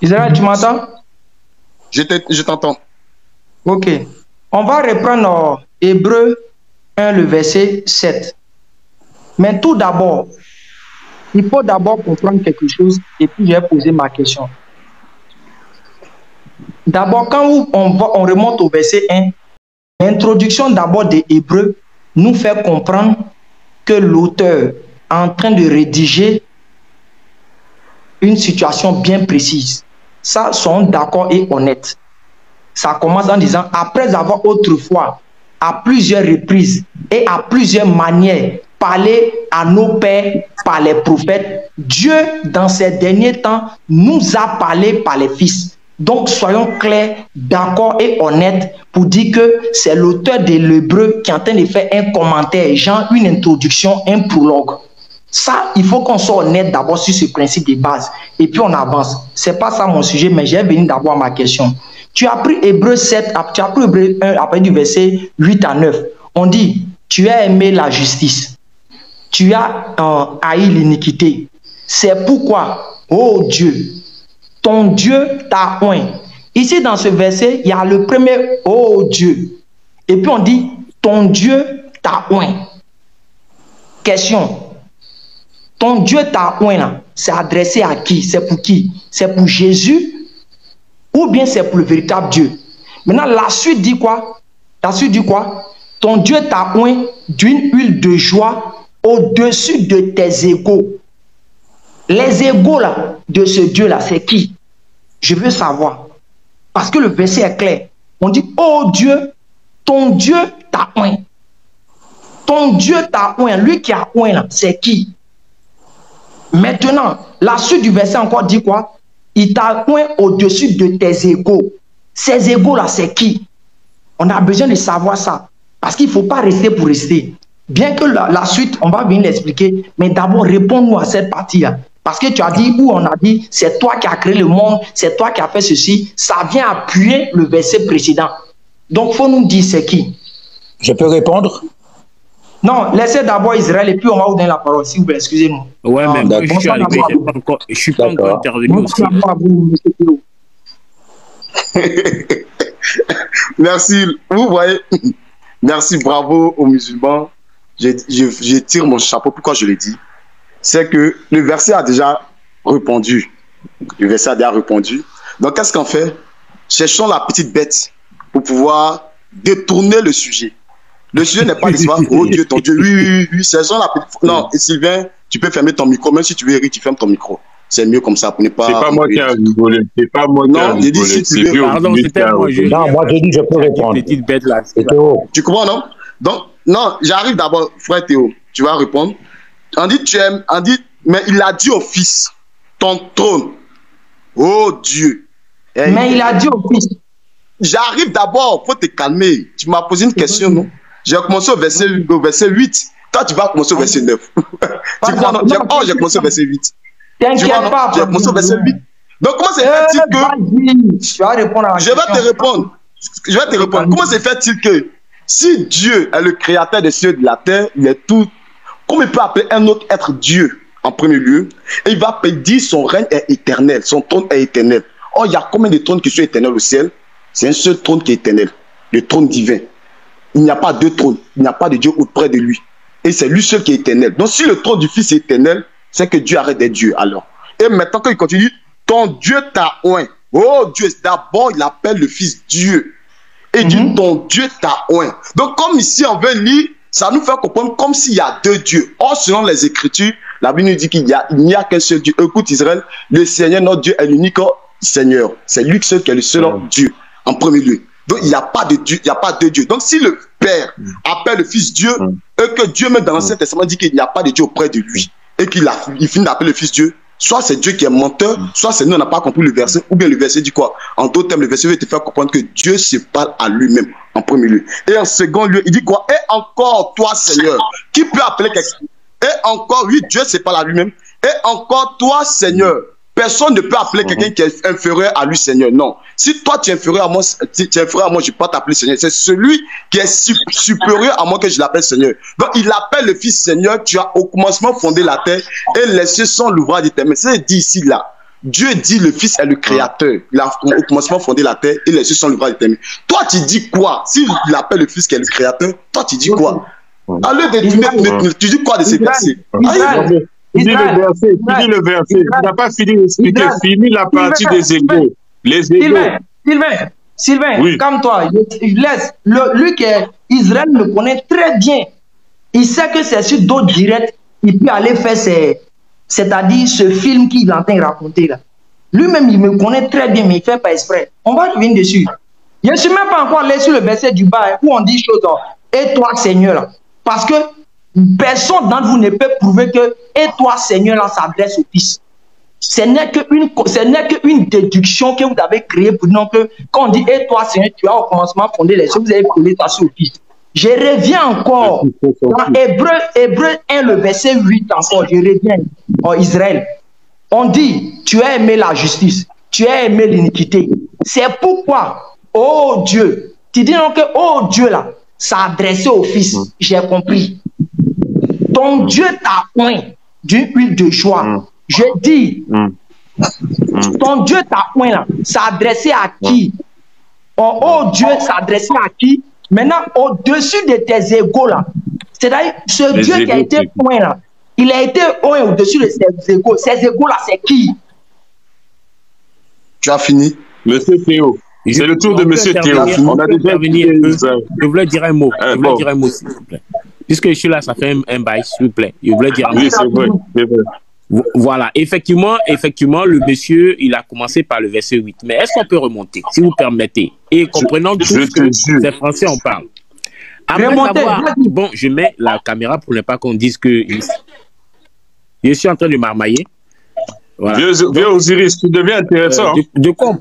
Israël, tu m'entends? Je t'entends. Ok. On va reprendre Hébreux 1, le verset 7. Mais tout d'abord, il faut d'abord comprendre quelque chose et puis je vais poser ma question. D'abord, quand on remonte au verset 1, l'introduction d'abord des Hébreux nous fait comprendre que l'auteur est en train de rédiger une situation bien précise. Ça, sont d'accord et honnêtes. Ça commence en disant, après avoir autrefois, à plusieurs reprises et à plusieurs manières, parlé à nos pères par les prophètes, Dieu, dans ces derniers temps, nous a parlé par les fils. Donc, soyons clairs, d'accord et honnêtes pour dire que c'est l'auteur de l'Hébreu qui est en train de faire un commentaire, genre une introduction, un prologue. Ça, il faut qu'on soit honnête d'abord sur ce principe de base. Et puis on avance. Ce n'est pas ça mon sujet, mais je vais venir d'abord à ma question. Tu as pris Hébreu 7, tu as pris Hébreu 1, après du verset 8 à 9. On dit, tu as aimé la justice. Tu as haï l'iniquité. C'est pourquoi, oh Dieu, ton Dieu t'a oint. Ici, dans ce verset, il y a le premier, oh Dieu. Et puis on dit, ton Dieu t'a oint. Question. Ton Dieu t'a oint là, c'est adressé à qui? C'est pour qui? C'est pour Jésus ou bien c'est pour le véritable Dieu? Maintenant, la suite dit quoi? La suite dit quoi? Ton Dieu t'a oint d'une huile de joie au-dessus de tes égaux. Les égaux là, de ce Dieu-là, c'est qui? Je veux savoir. Parce que le verset est clair. On dit, oh Dieu, ton Dieu t'a oint. Ton Dieu t'a oint. Lui qui a oint là, c'est qui? Maintenant, la suite du verset encore dit quoi? Il t'a oint au-dessus de tes égaux. Ces égaux-là, c'est qui? On a besoin de savoir ça. Parce qu'il ne faut pas rester pour rester. Bien que la suite, on va venir l'expliquer, mais d'abord, réponds-nous à cette partie-là. Parce que tu as dit, où on a dit, c'est toi qui as créé le monde, c'est toi qui as fait ceci, ça vient appuyer le verset précédent. Donc, il faut nous dire c'est qui. Je peux répondre? Non, laissez d'abord Israël et puis on va vous donner la parole, s'il vous plaît, excusez-moi. Ouais, mais moi, je suis arrivé, je suis pas encore intervenu aussi. Merci, vous voyez, merci, bravo aux musulmans. Je tire mon chapeau, pourquoi je l'ai dit? C'est que le verset a déjà répondu. Le verset a déjà répondu. Donc, qu'est-ce qu'on fait? Cherchons la petite bête pour pouvoir détourner le sujet. Le sujet n'est pas d'histoire. Oh Dieu, ton Dieu. Oui. Cherchons la petite. Non, et Sylvain, tu peux fermer ton micro. Même si tu veux, Eric, tu fermes ton micro. C'est mieux comme ça pour ne pas. C'est pas moi qui ai rigolé. C'est pas moi qui ai rigolé. Non, j'ai dit si tu veux. Pardon, c'était moi. Non, moi j'ai dit je peux répondre. Petite bête là. Tu comprends, non? Donc, non, j'arrive d'abord, frère Théo. Tu vas répondre. On dit, tu aimes. On dit, mais il a dit au fils, ton trône. Oh Dieu. Mais il a dit au fils. J'arrive d'abord, il faut te calmer. Tu m'as posé une question, non? J'ai commencé au verset 8. Toi, tu vas commencer au verset 9. Tu crois, non? J'ai commencé au verset 8. T'inquiète pas. J'ai commencé au verset 8. Donc, comment se fait-il que... Tu vas répondre à la question. Je vais te répondre. Je vais te répondre. Comment se fait-il que si Dieu est le créateur des cieux et de la terre, il est tout... Comment il peut appeler un autre être Dieu en premier lieu? Et il va dire son règne est éternel, son trône est éternel. Or, il y a combien de trônes qui sont éternels au ciel? C'est un seul trône qui est éternel, le trône divin. Il n'y a pas deux trônes, il n'y a pas de Dieu auprès de lui. Et c'est lui seul qui est éternel. Donc si le trône du Fils est éternel, c'est que Dieu arrête d'être Dieu alors. Et maintenant quand il continue, ton Dieu t'a oint. Oh Dieu, d'abord il appelle le Fils Dieu. Et il dit ton Dieu t'a oint. Donc comme ici on veut lire, ça nous fait comprendre comme s'il y a deux dieux. Or selon les Écritures, la Bible nous dit qu'il n'y a qu'un seul Dieu. Écoute Israël, le Seigneur notre Dieu est l'unique Seigneur. C'est lui seul qui est le seul Dieu en premier lieu. Donc il n'y a pas de Dieu, il n'y a pas de Dieu. Donc si le Père appelle le Fils Dieu, et que Dieu même dans l'Ancien Testament dit qu'il n'y a pas de Dieu auprès de lui, et qu'il finit d'appeler le Fils Dieu, soit c'est Dieu qui est menteur, soit c'est nous on n'a pas compris le verset, ou bien le verset dit quoi? En d'autres termes, le verset veut te faire comprendre que Dieu se parle à lui-même en premier lieu. Et en second lieu, il dit quoi? Et encore toi Seigneur, qui peut appeler quelqu'un? Et encore, oui, Dieu se parle à lui-même. Et encore toi Seigneur. Personne ne peut appeler quelqu'un qui est inférieur à lui Seigneur. Non. Si toi tu es inférieur à moi, je ne vais pas t'appeler Seigneur. C'est celui qui est supérieur à moi que je l'appelle Seigneur. Donc il appelle le Fils Seigneur. Tu as au commencement fondé la terre et les cieux sont l'ouvrage de tes mains. C'est dit ici là. Dieu dit le Fils est le créateur. Il a au commencement fondé la terre et les cieux sont le bras déterminés. Toi, tu dis quoi? S'il appelle le Fils qui est le créateur, toi, tu dis quoi? À l'heure de tu dis quoi de ces versets? Tu dis le verset. Tu n'as pas fini d'expliquer. Fini la partie des égaux. Les égaux. Sylvain, oui. Comme toi, laisse. Lui qui est Israël le connaît très bien. Il sait que c'est sur d'autres directs, il peut aller faire c'est-à-dire ce film qu'il est en train de raconter là. Lui-même, il me connaît très bien, mais il ne fait pas exprès. On va revenir dessus. Je ne suis même pas encore allé sur le verset du bas où on dit chose et toi, Seigneur, là. Parce que personne d'entre vous ne peut prouver que et toi, Seigneur, là, s'adresse au Fils. Ce n'est qu'une déduction que vous avez créée pour dire que quand on dit et toi, Seigneur, tu as au commencement fondé les choses, vous avez collé ça sur le Fils. Je reviens encore dans Hébreu 1, le verset 8 encore, je reviens en Israël. On dit, tu as aimé la justice, tu as aimé l'iniquité. C'est pourquoi, oh Dieu, tu dis donc que, oh Dieu là, s'adressait au Fils, j'ai compris. Ton Dieu t'a oint d'une huile de joie. Je dis, ton Dieu t'a oint là, s'adressait à qui? Oh Dieu s'adressait à qui? Maintenant, au-dessus de tes égaux là, c'est-à-dire ce Dieu qui a été oint là, il a été oint au-dessus de ses égaux. Ces égaux là, c'est qui? Tu as fini? Monsieur Théo. C'est le tour de Monsieur Théo. On a déjà fini un peu. Je voulais dire un mot. Je voulais dire un mot, s'il vous plaît. Puisque je suis là, ça fait un bail, s'il vous plaît. Je voulais dire un mot. Oui, c'est vrai. Voilà, effectivement, le monsieur, il a commencé par le verset 8. Mais est-ce qu'on peut remonter, si vous permettez, et comprenant tous que ces Français en parlent. Après avoir, bon, je mets la caméra pour ne pas qu'on dise que je suis en train de marmailler. Voilà. Vieux Osiris, tu deviens intéressant. De quoi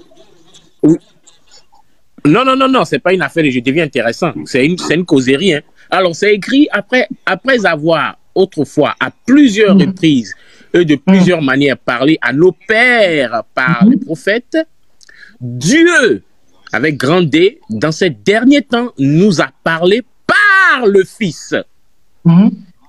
oui. Non, c'est pas une affaire de je deviens intéressant. C'est une causerie. Hein. Alors, c'est écrit après avoir autrefois, à plusieurs reprises, et de plusieurs manières parlé à nos pères par les prophètes, Dieu, avec grand D, dans ces derniers temps, nous a parlé par le Fils,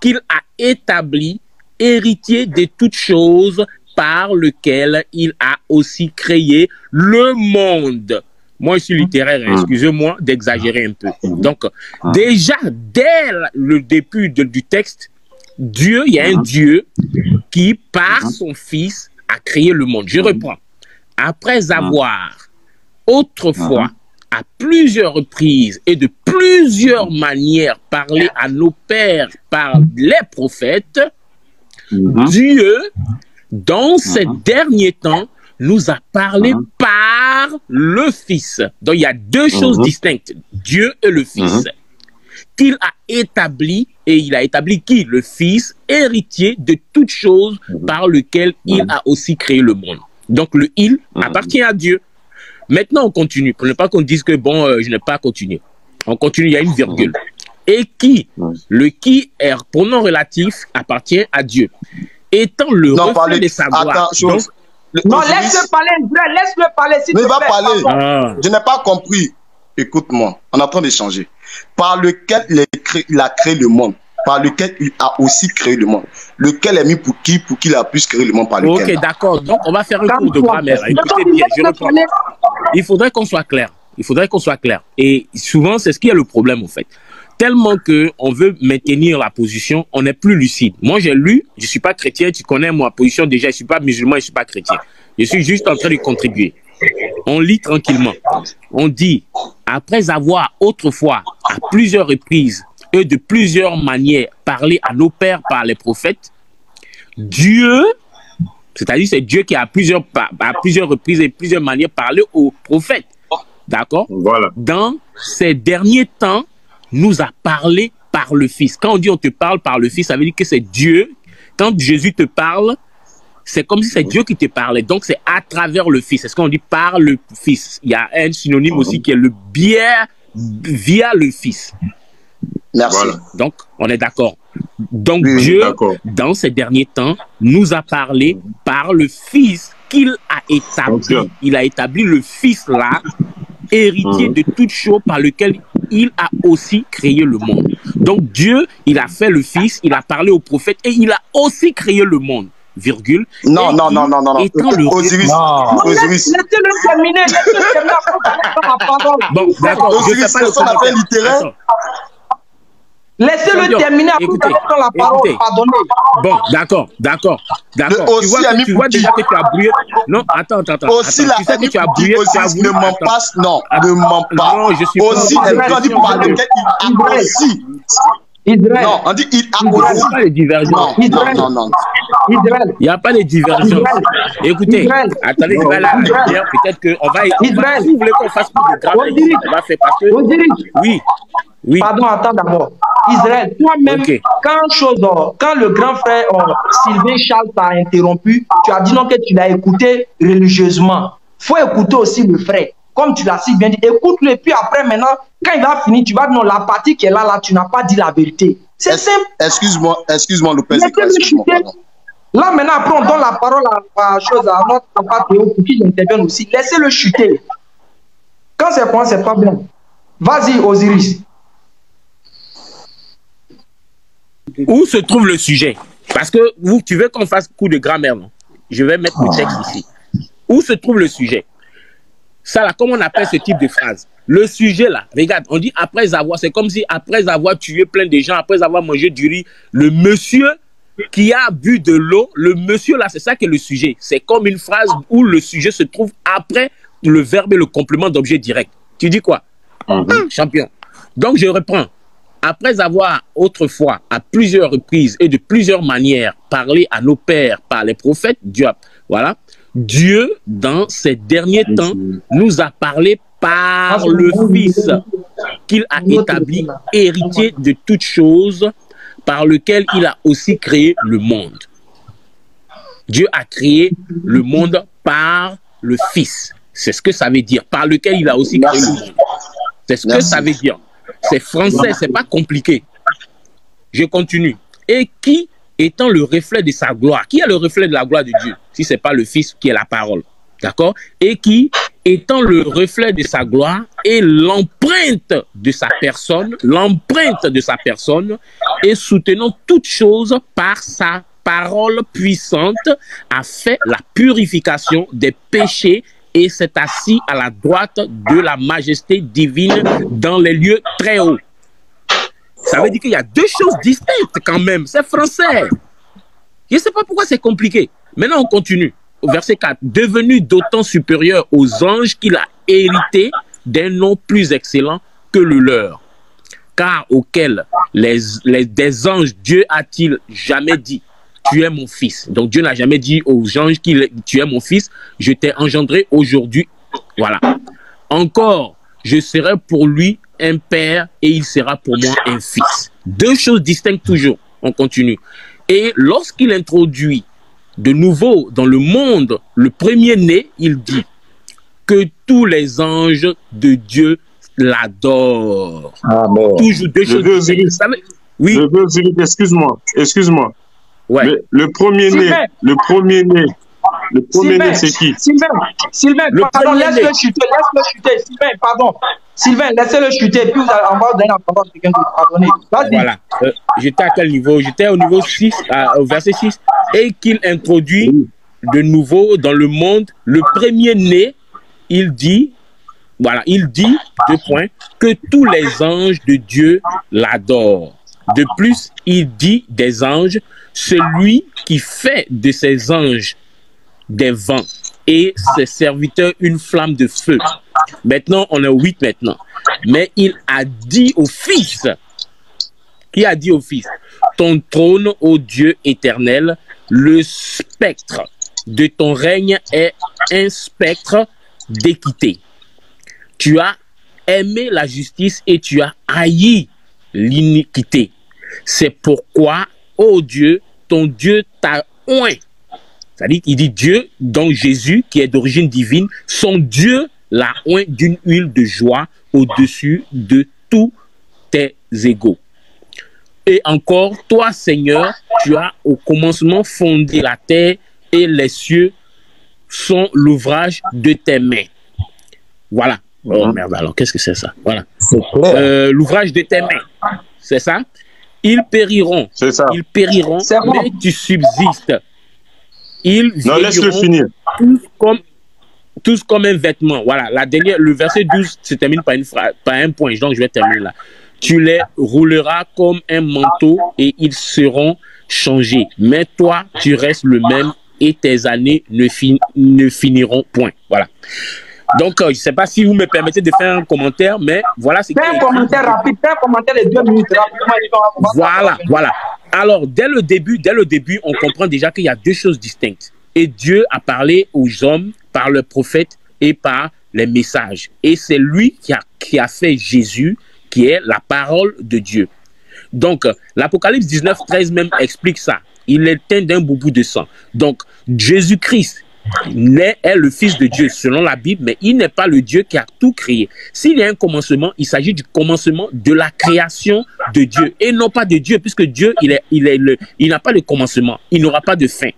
qu'il a établi héritier de toutes choses, par lequel il a aussi créé le monde. Moi, je suis littéraire, excusez-moi d'exagérer un peu. Donc, déjà, dès le début du texte, Dieu, il y a un Dieu qui, par son Fils, a créé le monde. Je reprends. Après avoir autrefois, à plusieurs reprises et de plusieurs manières parlé à nos pères par les prophètes, Dieu, dans ces derniers temps, nous a parlé par le Fils. Donc, il y a deux choses distinctes, Dieu et le Fils, qu'il a établi, et il a établi qui? Le Fils, héritier de toutes choses par lequel il a aussi créé le monde. Donc, le « il » appartient à Dieu. Maintenant, on continue, pour ne pas qu'on dise que, bon, je n'ai pas continué. On continue, il y a une virgule. Et qui? Le qui est pronom relatif appartient à Dieu. Étant le reflet de sa gloire. Non, laisse-le parler, s'il te plaît. Parler. Je n'ai pas compris. Écoute-moi, on est en train d'échanger. Par lequel il a créé le monde, par lequel il a aussi créé le monde. Lequel est mis pour qui il a pu créer le monde par lequel. Ok, d'accord. Donc, on va faire un cours de grammaire. Écoutez bien, je reprends. Il faudrait qu'on soit clair. Et souvent, c'est ce qui est le problème, en fait. Tellement qu'on veut maintenir la position, on n'est plus lucide. Moi, j'ai lu, je ne suis pas chrétien, tu connais ma position déjà, je ne suis pas musulman, je ne suis pas chrétien. Je suis juste en train de contribuer. On lit tranquillement. On dit, après avoir autrefois, à plusieurs reprises et de plusieurs manières, parlé à nos pères par les prophètes, Dieu, c'est-à-dire c'est Dieu qui a à plusieurs reprises et plusieurs manières parlé aux prophètes. D'accord? Voilà. Dans ces derniers temps, nous a parlé par le Fils. Quand on dit on te parle par le Fils, ça veut dire que c'est Dieu. Quand Jésus te parle, c'est comme si c'est Dieu qui te parlait. Donc, c'est à travers le Fils. C'est ce qu'on dit par le Fils. Il y a un synonyme aussi qui est le biais via le Fils. Merci. Voilà. Donc, on est d'accord. Donc, Dieu, dans ces derniers temps, nous a parlé par le Fils qu'il a établi. Il a établi le Fils là, héritier de toutes choses par lequel il a aussi créé le monde. Donc Dieu, il a fait le Fils, il a parlé aux prophètes et il a aussi créé le monde. virgule. Non, non, non, non, non, non. Laissez-le terminer, laissez-le terminer après la parole. Bon, d'accord. Osiris, c'est son appel littéraire. Laissez-le terminer après prendre la parole. Pardonnez. Bon, d'accord, d'accord, d'accord. Tu vois déjà que tu as brûlé. Non, attends. Aussi, la tu sais que tu as brûlé. Ne ment pas. Non, ne ment pas. Non, je suis aussi, quand il parle de lequel il a aussi. Israël. Non, on dit il a aussi. Il n'y a pas de divergence. Non. Israël. Il n'y a pas de divergence. Écoutez, attendez, je vais là. Peut-être qu'on va. Israël. Si vous voulez qu'on fasse plus de grave, on va faire parce que. Oui. Pardon, attends d'abord. Israël, toi-même, quand le grand frère Sylvain Charles t'a interrompu, tu as dit non que tu l'as écouté religieusement. Il faut écouter aussi le frère. Comme tu l'as si bien dit, écoute-le, et puis après, maintenant, quand il va finir, tu vas dire non, la partie qui est là, tu n'as pas dit la vérité. C'est simple. Excuse-moi, Lopez. Là, maintenant, après, on donne la parole à notre papa Théo pour qu'il intervienne aussi. Laissez-le chuter. Quand c'est point, c'est pas bon. Vas-y, Osiris. Où se trouve le sujet? Parce que tu veux qu'on fasse coup de grammaire, non? Je vais mettre le texte ici. Où se trouve le sujet? Ça là, comment on appelle ce type de phrase? Le sujet là, regarde, on dit après avoir, c'est comme si après avoir tué plein de gens, après avoir mangé du riz, le monsieur qui a bu de l'eau, le monsieur là, c'est ça qui est le sujet. C'est comme une phrase où le sujet se trouve après le verbe et le complément d'objet direct. Tu dis quoi? Champion. Donc je reprends. Après avoir autrefois, à plusieurs reprises et de plusieurs manières, parlé à nos pères par les prophètes, Dieu, dans ces derniers temps, nous a parlé par le Fils, qu'il a établi héritier de toutes choses, par lequel il a aussi créé le monde. Dieu a créé le monde par le Fils. C'est ce que ça veut dire. Par lequel il a aussi créé le monde. C'est ce que ça veut dire. C'est français, c'est pas compliqué. Je continue. Et qui étant le reflet de sa gloire? Qui est le reflet de la gloire de Dieu? Si ce n'est pas le Fils qui est la parole. D'accord? Et qui étant le reflet de sa gloire et l'empreinte de sa personne, et soutenant toutes choses par sa parole puissante, a fait la purification des péchés et s'est assis à la droite de la majesté divine dans les lieux très hauts. Ça veut dire qu'il y a deux choses distinctes quand même. C'est français. Je ne sais pas pourquoi c'est compliqué. Maintenant, on continue. Au verset 4. Devenu d'autant supérieur aux anges qu'il a hérité d'un nom plus excellent que le leur. Car auquel des anges, Dieu a-t-il jamais dit, tu es mon fils. Donc Dieu n'a jamais dit aux anges tu es mon fils, je t'ai engendré aujourd'hui. Voilà. Encore, je serai pour lui un père et il sera pour moi un fils. Deux choses distinctes toujours. On continue. Et lorsqu'il introduit de nouveau dans le monde le premier-né, il dit que tous les anges de Dieu l'adorent. Toujours deux choses distinctes. Oui. Excuse-moi. Ouais. Le premier-né, c'est qui? Sylvain, pardon, laisse-le chuter, Sylvain, pardon. Sylvain, laissez-le chuter, puis on va donner la parole à quelqu'un d'autre. Pardonnez. Voilà. J'étais à quel niveau? J'étais au niveau 6, au verset 6. Et qu'il introduit de nouveau dans le monde le premier-né, il dit, deux points, que tous les anges de Dieu l'adorent. De plus, il dit des anges, celui qui fait de ses anges des vents et ses serviteurs une flamme de feu. Maintenant, on est 8 maintenant. Mais il a dit au Fils, qui a dit au Fils, ton trône, ô Dieu éternel, le spectre de ton règne est un spectre d'équité. Tu as aimé la justice et tu as haï l'iniquité. C'est pourquoi, ô Dieu, ton Dieu t'a oint. C'est-à-dire qu'il dit Dieu, donc Jésus, qui est d'origine divine, son Dieu l'a oint d'une huile de joie au-dessus de tous tes égaux. Et encore, toi, Seigneur, tu as au commencement fondé la terre et les cieux sont l'ouvrage de tes mains. Voilà. Oh merde, alors qu'est-ce que c'est ça? Voilà. L'ouvrage de tes mains. C'est ça? Ils périront. C'est ça. Ils périront, mais tu subsistes. Ils Non, laisse-le vieilliront finir. tous comme un vêtement. Voilà, le verset 12 se termine par un point, donc je vais terminer là. Tu les rouleras comme un manteau et ils seront changés. Mais toi, tu restes le même et tes années ne finiront point. Voilà. Donc, je ne sais pas si vous me permettez de faire un commentaire, mais voilà ce qui est Fais un écrit. commentaire rapide, fais un commentaire de 2 minutes. Voilà. Alors, dès le début, on comprend déjà qu'il y a deux choses distinctes. Et Dieu a parlé aux hommes par le prophète et par les messages. Et c'est lui qui a fait Jésus, qui est la parole de Dieu. Donc, l'Apocalypse 19, 13 même explique ça. Il est teint d'un boubou de sang. Donc, Jésus-Christ est le Fils de Dieu selon la Bible, mais il n'est pas le Dieu qui a tout créé. S'il y a un commencement, il s'agit du commencement de la création de Dieu et non pas de Dieu, puisque Dieu, il n'a pas de commencement, il n'aura pas de fin.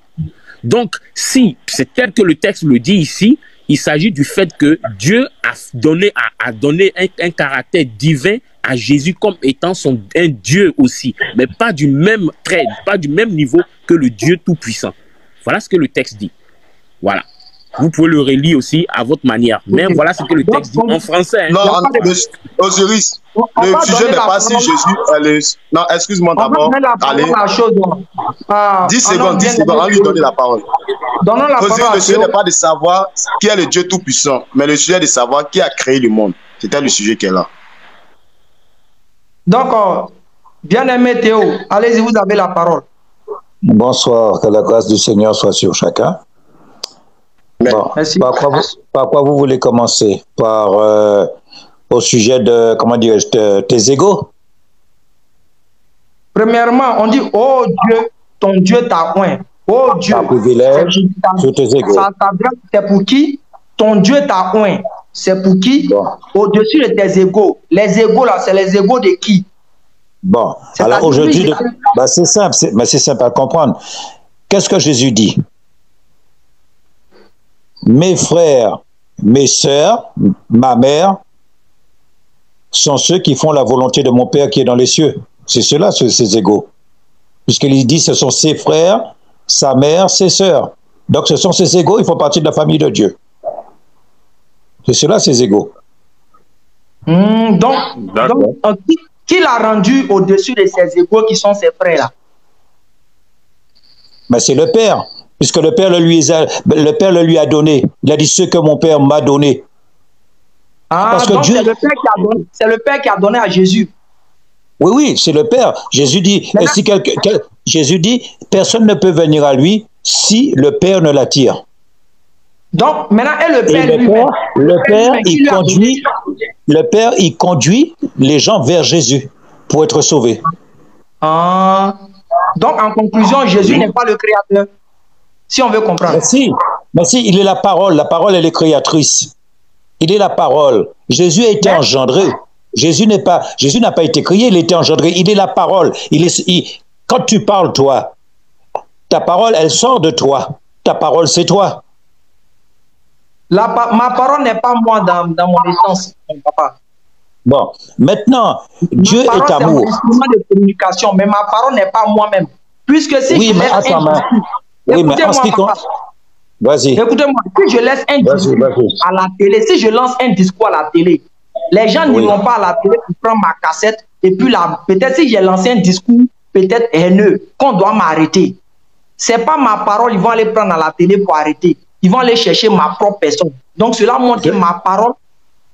Donc, si c'est tel que le texte le dit ici, il s'agit du fait que Dieu a donné un caractère divin à Jésus comme étant un Dieu aussi, mais pas du même trait, pas du même niveau que le Dieu Tout-Puissant. Voilà ce que le texte dit. Voilà. Vous pouvez le relire aussi à votre manière. Mais voilà ce que le texte dit en français. Hein. Non, Osiris, le sujet n'est pas si Jésus... Non, excuse-moi d'abord. Allez. 10 secondes, on lui donner la parole. Osiris, le sujet n'est pas de savoir qui est le Dieu Tout-Puissant, mais le sujet est de savoir qui a créé le monde. C'était le sujet qui est là. Donc, bien-aimé Théo, allez-y, vous avez la parole. Bonsoir, que la grâce du Seigneur soit sur chacun. Bon, par quoi vous voulez commencer? Au sujet de, comment dirais-je, tes égos? Premièrement, on dit, oh Dieu, ton Dieu t'a oint. Oh Dieu, sur tes égos. C'est pour qui? Ton Dieu t'a oint. C'est pour qui? Bon. Au-dessus de tes égos. Les égos là, c'est les égos de qui? Bon, alors aujourd'hui, c'est simple à comprendre. Qu'est-ce que Jésus dit? Mes frères, mes sœurs, ma mère sont ceux qui font la volonté de mon Père qui est dans les cieux. C'est cela, ces égaux. Puisqu'il dit ce sont ses frères, sa mère, ses sœurs. Donc ce sont ses égaux, ils font partie de la famille de Dieu. C'est cela, ses égaux. Donc qui l'a rendu au-dessus de ses égaux qui sont ses frères-là? Mais c'est le Père. Puisque le Père le lui a donné. Il a dit ce que mon Père m'a donné. Parce que Dieu... c'est le Père qui a donné à Jésus. Oui, c'est le Père. Jésus dit, Jésus dit, personne ne peut venir à lui si le Père ne l'attire. Donc, maintenant, le Père, il conduit les gens vers Jésus pour être sauvés. Donc, en conclusion, Jésus n'est pas le créateur. Si on veut comprendre. Mais si, il est la parole. La parole, elle est créatrice. Il est la parole. Jésus a été engendré. Jésus n'a pas été créé, il a été engendré. Il est la parole. Quand tu parles, toi, ta parole, elle sort de toi. Ta parole, c'est toi. Ma parole n'est pas moi dans mon essence, mon papa. Bon, maintenant, Dieu est amour. C'est un instrument de communication, mais ma parole n'est pas moi-même. Puisque si oui, mais vas-y. Écoutez-moi, si je laisse un discours à la télé, si je lance un discours à la télé, les gens n'iront pas à la télé pour prendre ma cassette et puis peut-être si j'ai lancé un discours peut-être haineux, qu'on doit m'arrêter. C'est pas ma parole, ils vont aller prendre à la télé pour arrêter. Ils vont aller chercher ma propre personne. Donc cela montre que ma parole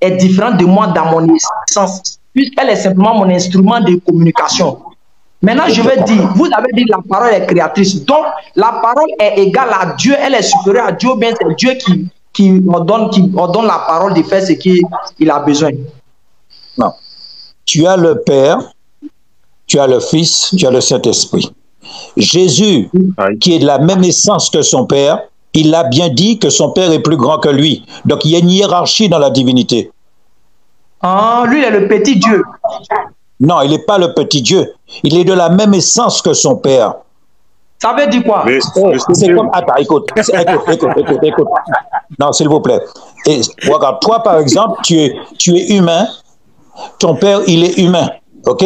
est différente de moi dans mon essence, puisqu'elle est simplement mon instrument de communication. Maintenant, je vais dire, vous avez dit la parole est créatrice. Donc, la parole est égale à Dieu, elle est supérieure à Dieu, bien c'est Dieu qui ordonne la parole de faire ce qu'il a besoin. Non. Tu as le Père, tu as le Fils, tu as le Saint-Esprit. Jésus, qui est de la même essence que son Père, il a bien dit que son Père est plus grand que lui. Donc, il y a une hiérarchie dans la divinité. Lui, il est le petit Dieu. Non, il n'est pas le petit Dieu. Il est de la même essence que son Père. Ça veut dire quoi? C'est comme... Attends, écoute. Non, s'il vous plaît. Et, regarde, toi, par exemple, tu es humain. Ton Père, il est humain. OK?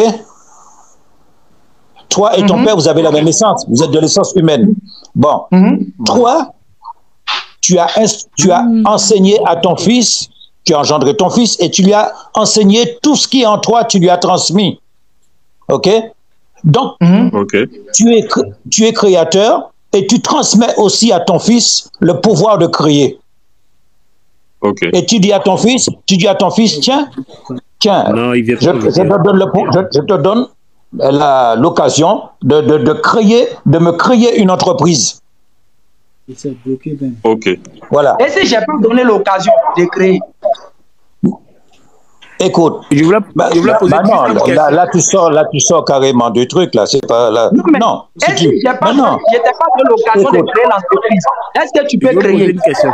Toi et ton père, vous avez la même essence. Vous êtes de l'essence humaine. Bon. Toi, tu as enseigné à ton fils, tu as engendré ton fils et tu lui as enseigné tout ce qui est en toi, tu lui as transmis. OK? Donc, tu es créateur et tu transmets aussi à ton fils le pouvoir de créer. Et tu dis à ton fils, tiens, non, je te donne l'occasion de me créer une entreprise. Voilà. Et si je n'ai pas donné l'occasion de créer? Écoute, je voulais poser non, là tu sors carrément du truc là, c'est pas là. Non. Est-ce que je n'ai pas donné l'occasion de créer l'entreprise? Est-ce que tu peux créer? Une question.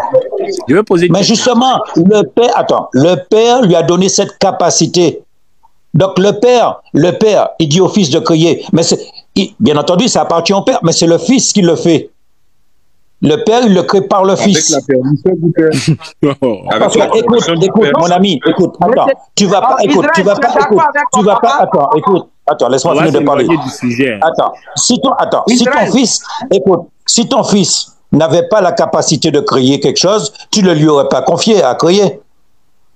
Je vais poser une question. Justement, le père lui a donné cette capacité. Donc le père, il dit au fils de créer, mais bien entendu, ça appartient au père, mais c'est le fils qui le fait. Le père, il le crée par le fils. Avec la permission du père. Écoute, mon ami, écoute, attends, attends, laisse-moi finir de parler. Attends, si ton fils n'avait pas la capacité de créer quelque chose, tu ne lui aurais pas confié à créer.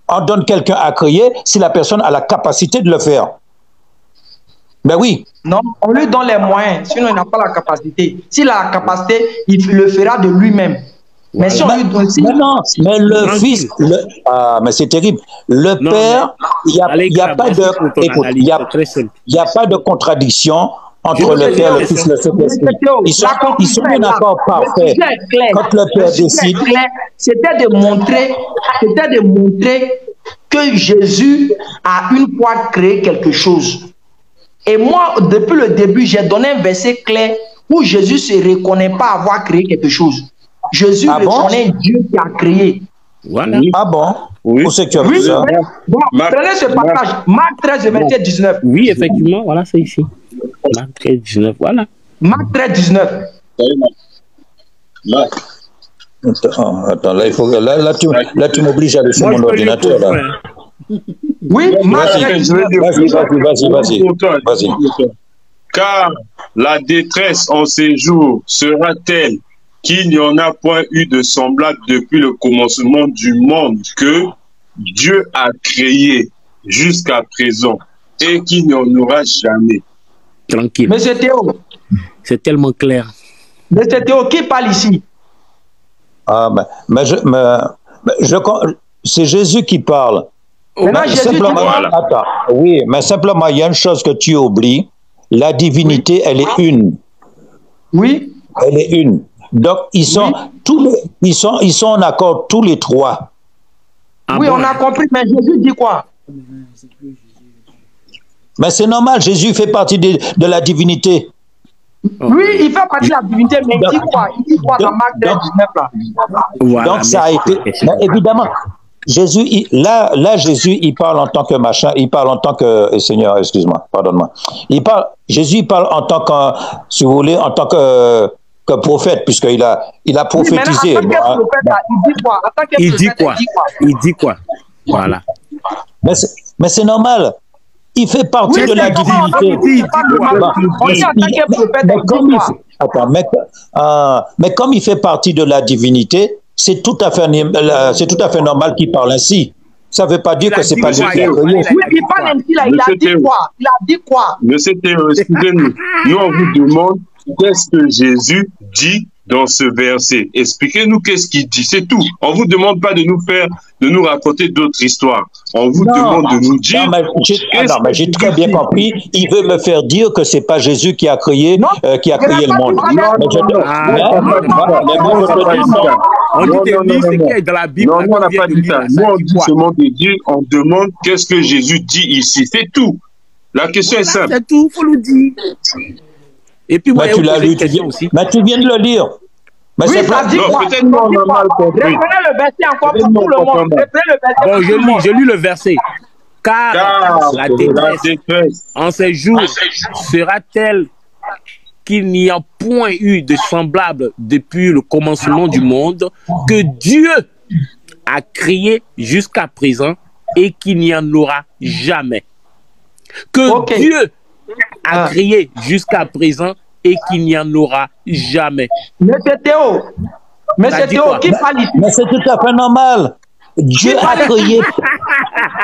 On donne quelqu'un à créer si la personne a la capacité de le faire. Ben oui. Non, on lui donne les moyens, sinon il n'a pas la capacité. S'il a la capacité, il le fera de lui-même. Mais si on lui donne... mais le fils... mais c'est terrible. Le père, il n'y a pas de contradiction entre le père, le fils, le Saint-Esprit. Ils sont un accord parfait. Quand le père décide... C'était de montrer que Jésus a une fois créé quelque chose. Et moi, depuis le début, j'ai donné un verset clair où Jésus ne se reconnaît pas avoir créé quelque chose. Jésus reconnaît Dieu qui a créé. Voilà. Ah bon? Oui. Où c'est que tu as vu ça? Bon, prenez ce passage. Marc 13, verset 19. Oui, effectivement, voilà, c'est ici. Marc 13, 19, voilà. Marc 13, 19. Attends, là, tu m'obliges à laisser mon ordinateur. Là. Oui, vas-y. Car la détresse en ces jours sera telle qu'il n'y en a point eu de semblable depuis le commencement du monde que Dieu a créé jusqu'à présent et qu'il n'y en aura jamais. Tranquille. Mais c'est Théo. C'est tellement clair. Mais c'est Théo qui parle ici. C'est Jésus qui parle. Mais simplement, il y a une chose que tu oublies. La divinité, elle est une. Oui. Elle est une. Donc, ils sont en accord tous les trois. Oui, on a compris, mais Jésus dit quoi? Mais c'est normal, Jésus fait partie de la divinité. Oui, il fait partie de la divinité, mais il dit quoi? Il dit quoi dans Marc 13, 19 là? Voilà, donc, ça a été... Mais évidemment... Jésus, Jésus, il parle en tant que machin, il parle en tant que, Seigneur, excuse-moi, pardonne-moi. Jésus parle en tant que, si vous voulez, en tant que prophète, puisqu'il a prophétisé. Oui, il dit quoi? Voilà. Mais c'est normal. Il fait partie de la divinité. Mais comme il fait partie de la divinité, c'est tout à fait normal qu'il parle ainsi. Ça ne veut pas dire que c'est pas lui qui a créé. Oui, il parle ainsi là. Il a dit quoi? Monsieur Théo, excusez-nous. Nous, on vous demande qu'est-ce que Jésus dit dans ce verset. Expliquez-nous qu'est-ce qu'il dit. C'est tout. On ne vous demande pas de nous raconter d'autres histoires. On vous demande de nous dire... mais j'ai très bien compris. Il veut me faire dire que ce n'est pas Jésus qui a créé le monde. On dit de lui, c'est qui est dans la Bible. Non, on n'a pas dit ça. Nous, on dit seulement de Dieu. On demande qu'est-ce que Jésus dit ici. C'est tout. La question est simple. C'est tout, il faut le dire. Et puis, moi, tu l'as lu, mais tu viens de le lire. Mais oui, ça dit quoi? Peut-être qu'on a mal compris. Reprenez le verset encore pour tout le monde. Bon, je lis le verset. Car la détresse en ces jours sera telle qu'il n'y a point eu de semblable depuis le commencement du monde que Dieu a créé jusqu'à présent et qu'il n'y en aura jamais. Que Dieu a créé jusqu'à présent et qu'il n'y en aura jamais. Monsieur Théo, qui parle ici? Mais c'est tout à fait normal. Dieu a créé.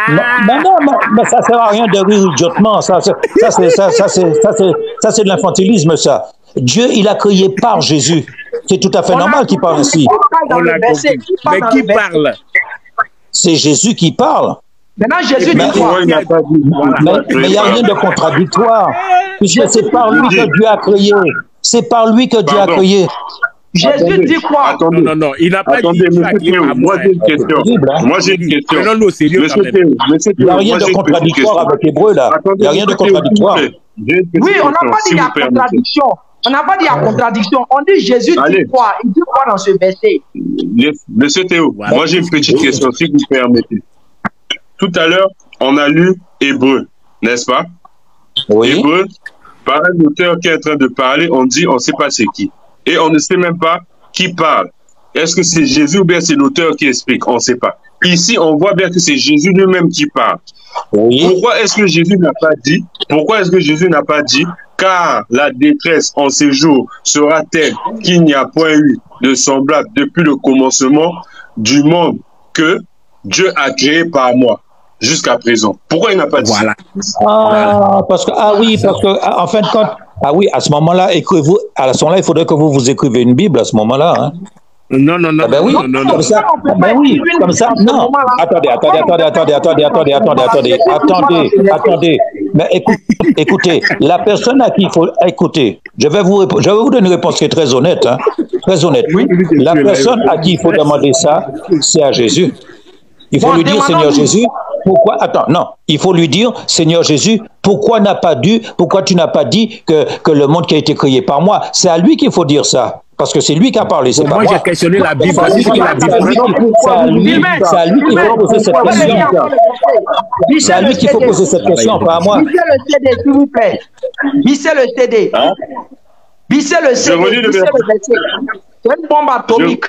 Mais ça ne sert à rien de rire idiotement. Ça, c'est de l'infantilisme, ça. Dieu, il a créé par Jésus. C'est tout à fait normal qu'il parle ainsi. On l'a compris. Mais qui parle? C'est Jésus qui parle. Maintenant, Jésus dit quoi? Mais il n'y a rien de contradictoire. Puisque c'est par lui que Dieu a créé. C'est par lui que Dieu a créé. Jésus dit quoi? Attendez, Non, il n'a pas dit. Moi, j'ai une question. Moi, j'ai une question. Non, au sérieux quand même. Il n'y a rien de contradictoire avec l'hébreu, là. Il n'y a rien de contradictoire. Oui, on n'a pas dit qu'il y a contradiction. On n'a pas dit qu'il y a contradiction. On dit Jésus dit quoi? Il dit quoi dans ce verset? Monsieur Théo, moi j'ai une petite question, si vous permettez. Tout à l'heure, on a lu Hébreu, n'est-ce pas? Oui. Hébreu, par un auteur qui est en train de parler, on dit on ne sait pas c'est qui. Et on ne sait même pas qui parle. Est-ce que c'est Jésus ou bien c'est l'auteur qui explique? On ne sait pas. Ici, on voit bien que c'est Jésus lui-même qui parle. Oui. Pourquoi est-ce que Jésus n'a pas dit? Pourquoi est-ce que Jésus n'a pas dit? Car la détresse en ces jours sera telle qu'il n'y a point eu de semblable depuis le commencement du monde que Dieu a créé par moi jusqu'à présent. Pourquoi il n'a pas dit? Voilà. Parce que en fin de compte, à ce moment-là, écrivez-vous. À ce moment-là, il faudrait que vous écrivez une Bible à ce moment-là. Hein. Non. Oui, comme ça. Comme ça. Non. Attendez. Mais écoutez, la personne à qui il faut écouter, je vais vous donner une réponse qui est très honnête. Hein, très honnête. Oui. La personne à qui il faut demander ça, c'est à Jésus. Il faut lui dire, Seigneur Jésus, pourquoi... Attends, non. Il faut lui dire, Seigneur Jésus, pourquoi tu n'as pas dit que le monde qui a été créé par moi? C'est à lui qu'il faut dire ça. Parce que c'est lui qui a parlé, c'est pas moi. Moi, j'ai questionné la Bible. C'est à lui qu'il faut poser cette question. C'est à lui qu'il faut poser cette question, pas à moi. Bissez le CD, s'il vous plaît. Bissez le CD. Bissez le CD. C'est une bombe atomique.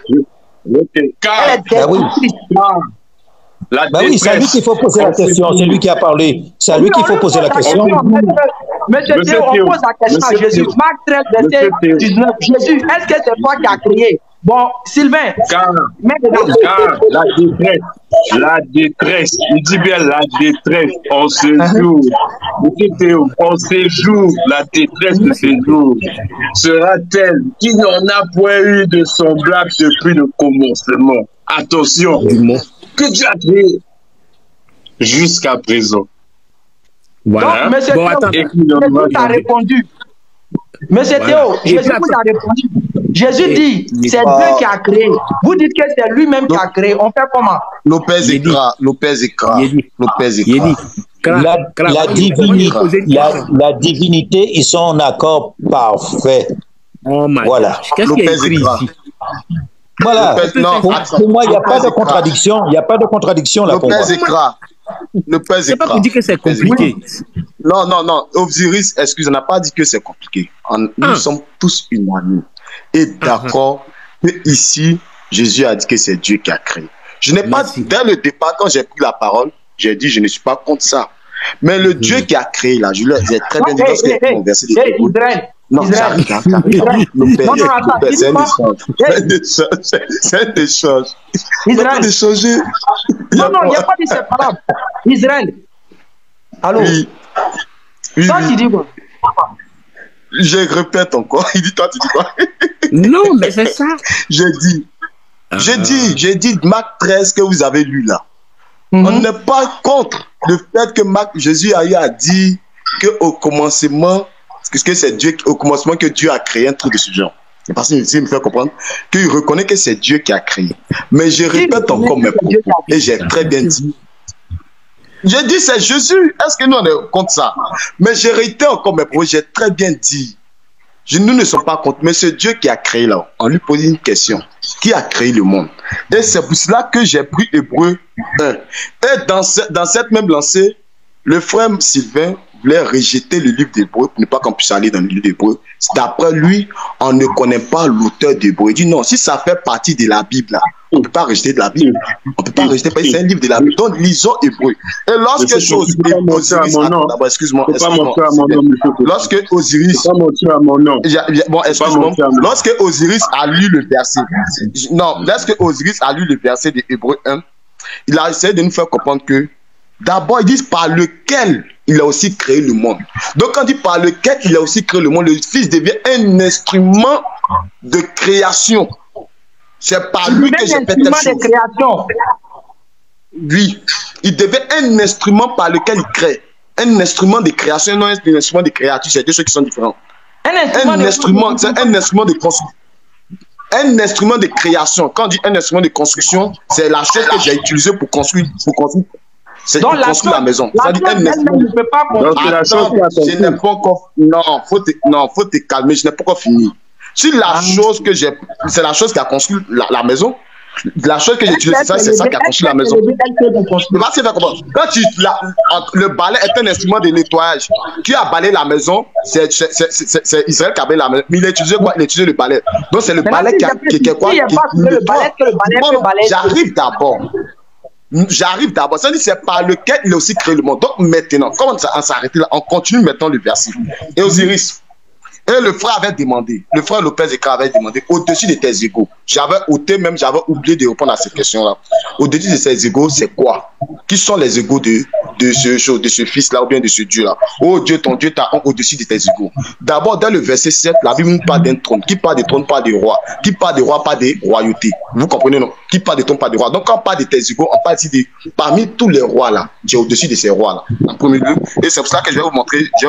Oui, c'est à lui qu'il faut poser la question. C'est lui qui a parlé. C'est à lui qu'il faut poser la question. Monsieur Théo, on pose la question à Jésus. Marc 13, verset 19. Jésus, est-ce que c'est toi qui as créé? Bon, Sylvain. Car la détresse, il dit bien la détresse en ce jour. Monsieur Théo, en ces jours, la détresse de ces jours sera telle qu'il n'y en a point eu de semblable depuis le commencement. Attention, que Dieu a créé jusqu'à présent. Voilà. Donc, monsieur Théo, Jésus a répondu. Monsieur Théo, Jésus vous a répondu. Jésus dit, c'est Dieu qui a créé. Vous dites que c'est lui-même qui a créé. On fait comment? Lopez écra. La divinité, ils sont en accord parfait. Oh my voilà. gosh. Qu'est-ce qu'il y a écrit ici? Voilà. Pour moi, il n'y a pas de contradiction. Il n'y a pas de contradiction là pour moi. C'est pas pour dire que c'est compliqué. Non. Osiris, excuse, on n'a pas dit que c'est compliqué. Nous sommes tous unanimes et d'accord que ici, Jésus a dit que c'est Dieu qui a créé. Je n'ai pas, dès le départ, quand j'ai pris la parole, j'ai dit je ne suis pas contre ça. Mais le Dieu qui a créé là, je l'ai très bien dit lorsque j'ai conversé des non, Israël. C'est un échange. Israël. Non, il n'y a pas de séparable. Israël. Allô? Oui. Toi, tu dis quoi? Je répète encore. Il dit, toi, tu dis quoi? Non, mais c'est ça. J'ai dit Marc 13 que vous avez lu là. On n'est pas contre le fait que Jésus a eu à dire qu'au commencement, que c'est Dieu, au commencement que Dieu a créé un truc de ce genre. Parce qu'il me fait comprendre qu'il reconnaît que c'est Dieu qui a créé. Mais je répète encore mes propos. Et j'ai très bien dit. J'ai dit c'est Jésus. Est-ce que nous on est contre ça? Mais j'ai réitéré encore mes propos. J'ai très bien dit. Nous ne sommes pas contre. Mais c'est Dieu qui a créé là. On lui pose une question. Qui a créé le monde? Et c'est pour cela que j'ai pris Hébreu 1. Et dans cette même lancée, le frère Sylvain voulait rejeter le livre d'Hébreu pour ne pas qu'on puisse aller dans le livre d'Hébreu. D'après lui, on ne connaît pas l'auteur d'Hébreu. Il dit non, si ça fait partie de la Bible, là, on ne peut pas rejeter de la Bible. On ne peut pas rejeter parce que c'est un livre de la Bible. Donc, lisons Hébreu. Et lorsque chose Osiris, d'abord, excuse-moi. Lorsque Osiris, bon, excuse-moi. Lorsque Osiris a lu le verset, lorsque Osiris a lu le verset de Hébreu 1, il a essayé de nous faire comprendre que d'abord, ils disent par lequel il a aussi créé le monde. Donc, quand on dit par lequel il a aussi créé le monde, le Fils devient un instrument de création. C'est par lui que j'ai fait telle chose. Oui, il devient un instrument par lequel il crée. Un instrument de création, non un instrument de créature, c'est deux choses qui sont différentes. Un instrument, c'est un instrument de construction. Un instrument de création. Quand on dit un instrument de construction, c'est la chose que j'ai utilisée pour construire. C'est pour construire la maison. Ça dit un instrument. Ne peut pas je n'ai pas encore. Non, faut te calmer. Je n'ai pas encore fini. Si la chose que j'ai, c'est la chose qui a construit la maison. La chose que j'ai utilisée, c'est ça qui a construit la maison. Quand le balai est un instrument de nettoyage, qui a balayé la maison, c'est Israël qui a balayé la maison. Mais il a utilisé quoi? Il a utilisé le balai. Donc c'est le balai qui est quoi? J'arrive d'abord. Ça dit c'est par lequel il a aussi créé le monde. Donc maintenant, comment on s'arrête là? On continue maintenant le verset. Et Osiris. Et le frère avait demandé, le frère Lopez Eka avait demandé, au-dessus de tes égaux, j'avais oublié de répondre à cette question-là. Au-dessus de tes égaux, c'est quoi? Qui sont les égaux de ce fils-là ou bien de ce Dieu-là? Oh Dieu, ton Dieu t'a au-dessus de tes égaux. D'abord, dans le verset 7, la Bible nous parle d'un trône. Qui parle de trône, parle de roi. Qui parle de roi, parle de royauté. Vous comprenez, non? Qui parle de trône, parle de roi. Donc, quand on parle de tes égaux, on parle ici de parmi tous les rois-là. Dieu est au-dessus de ces rois-là. En premier lieu. Et c'est pour ça que je vais vous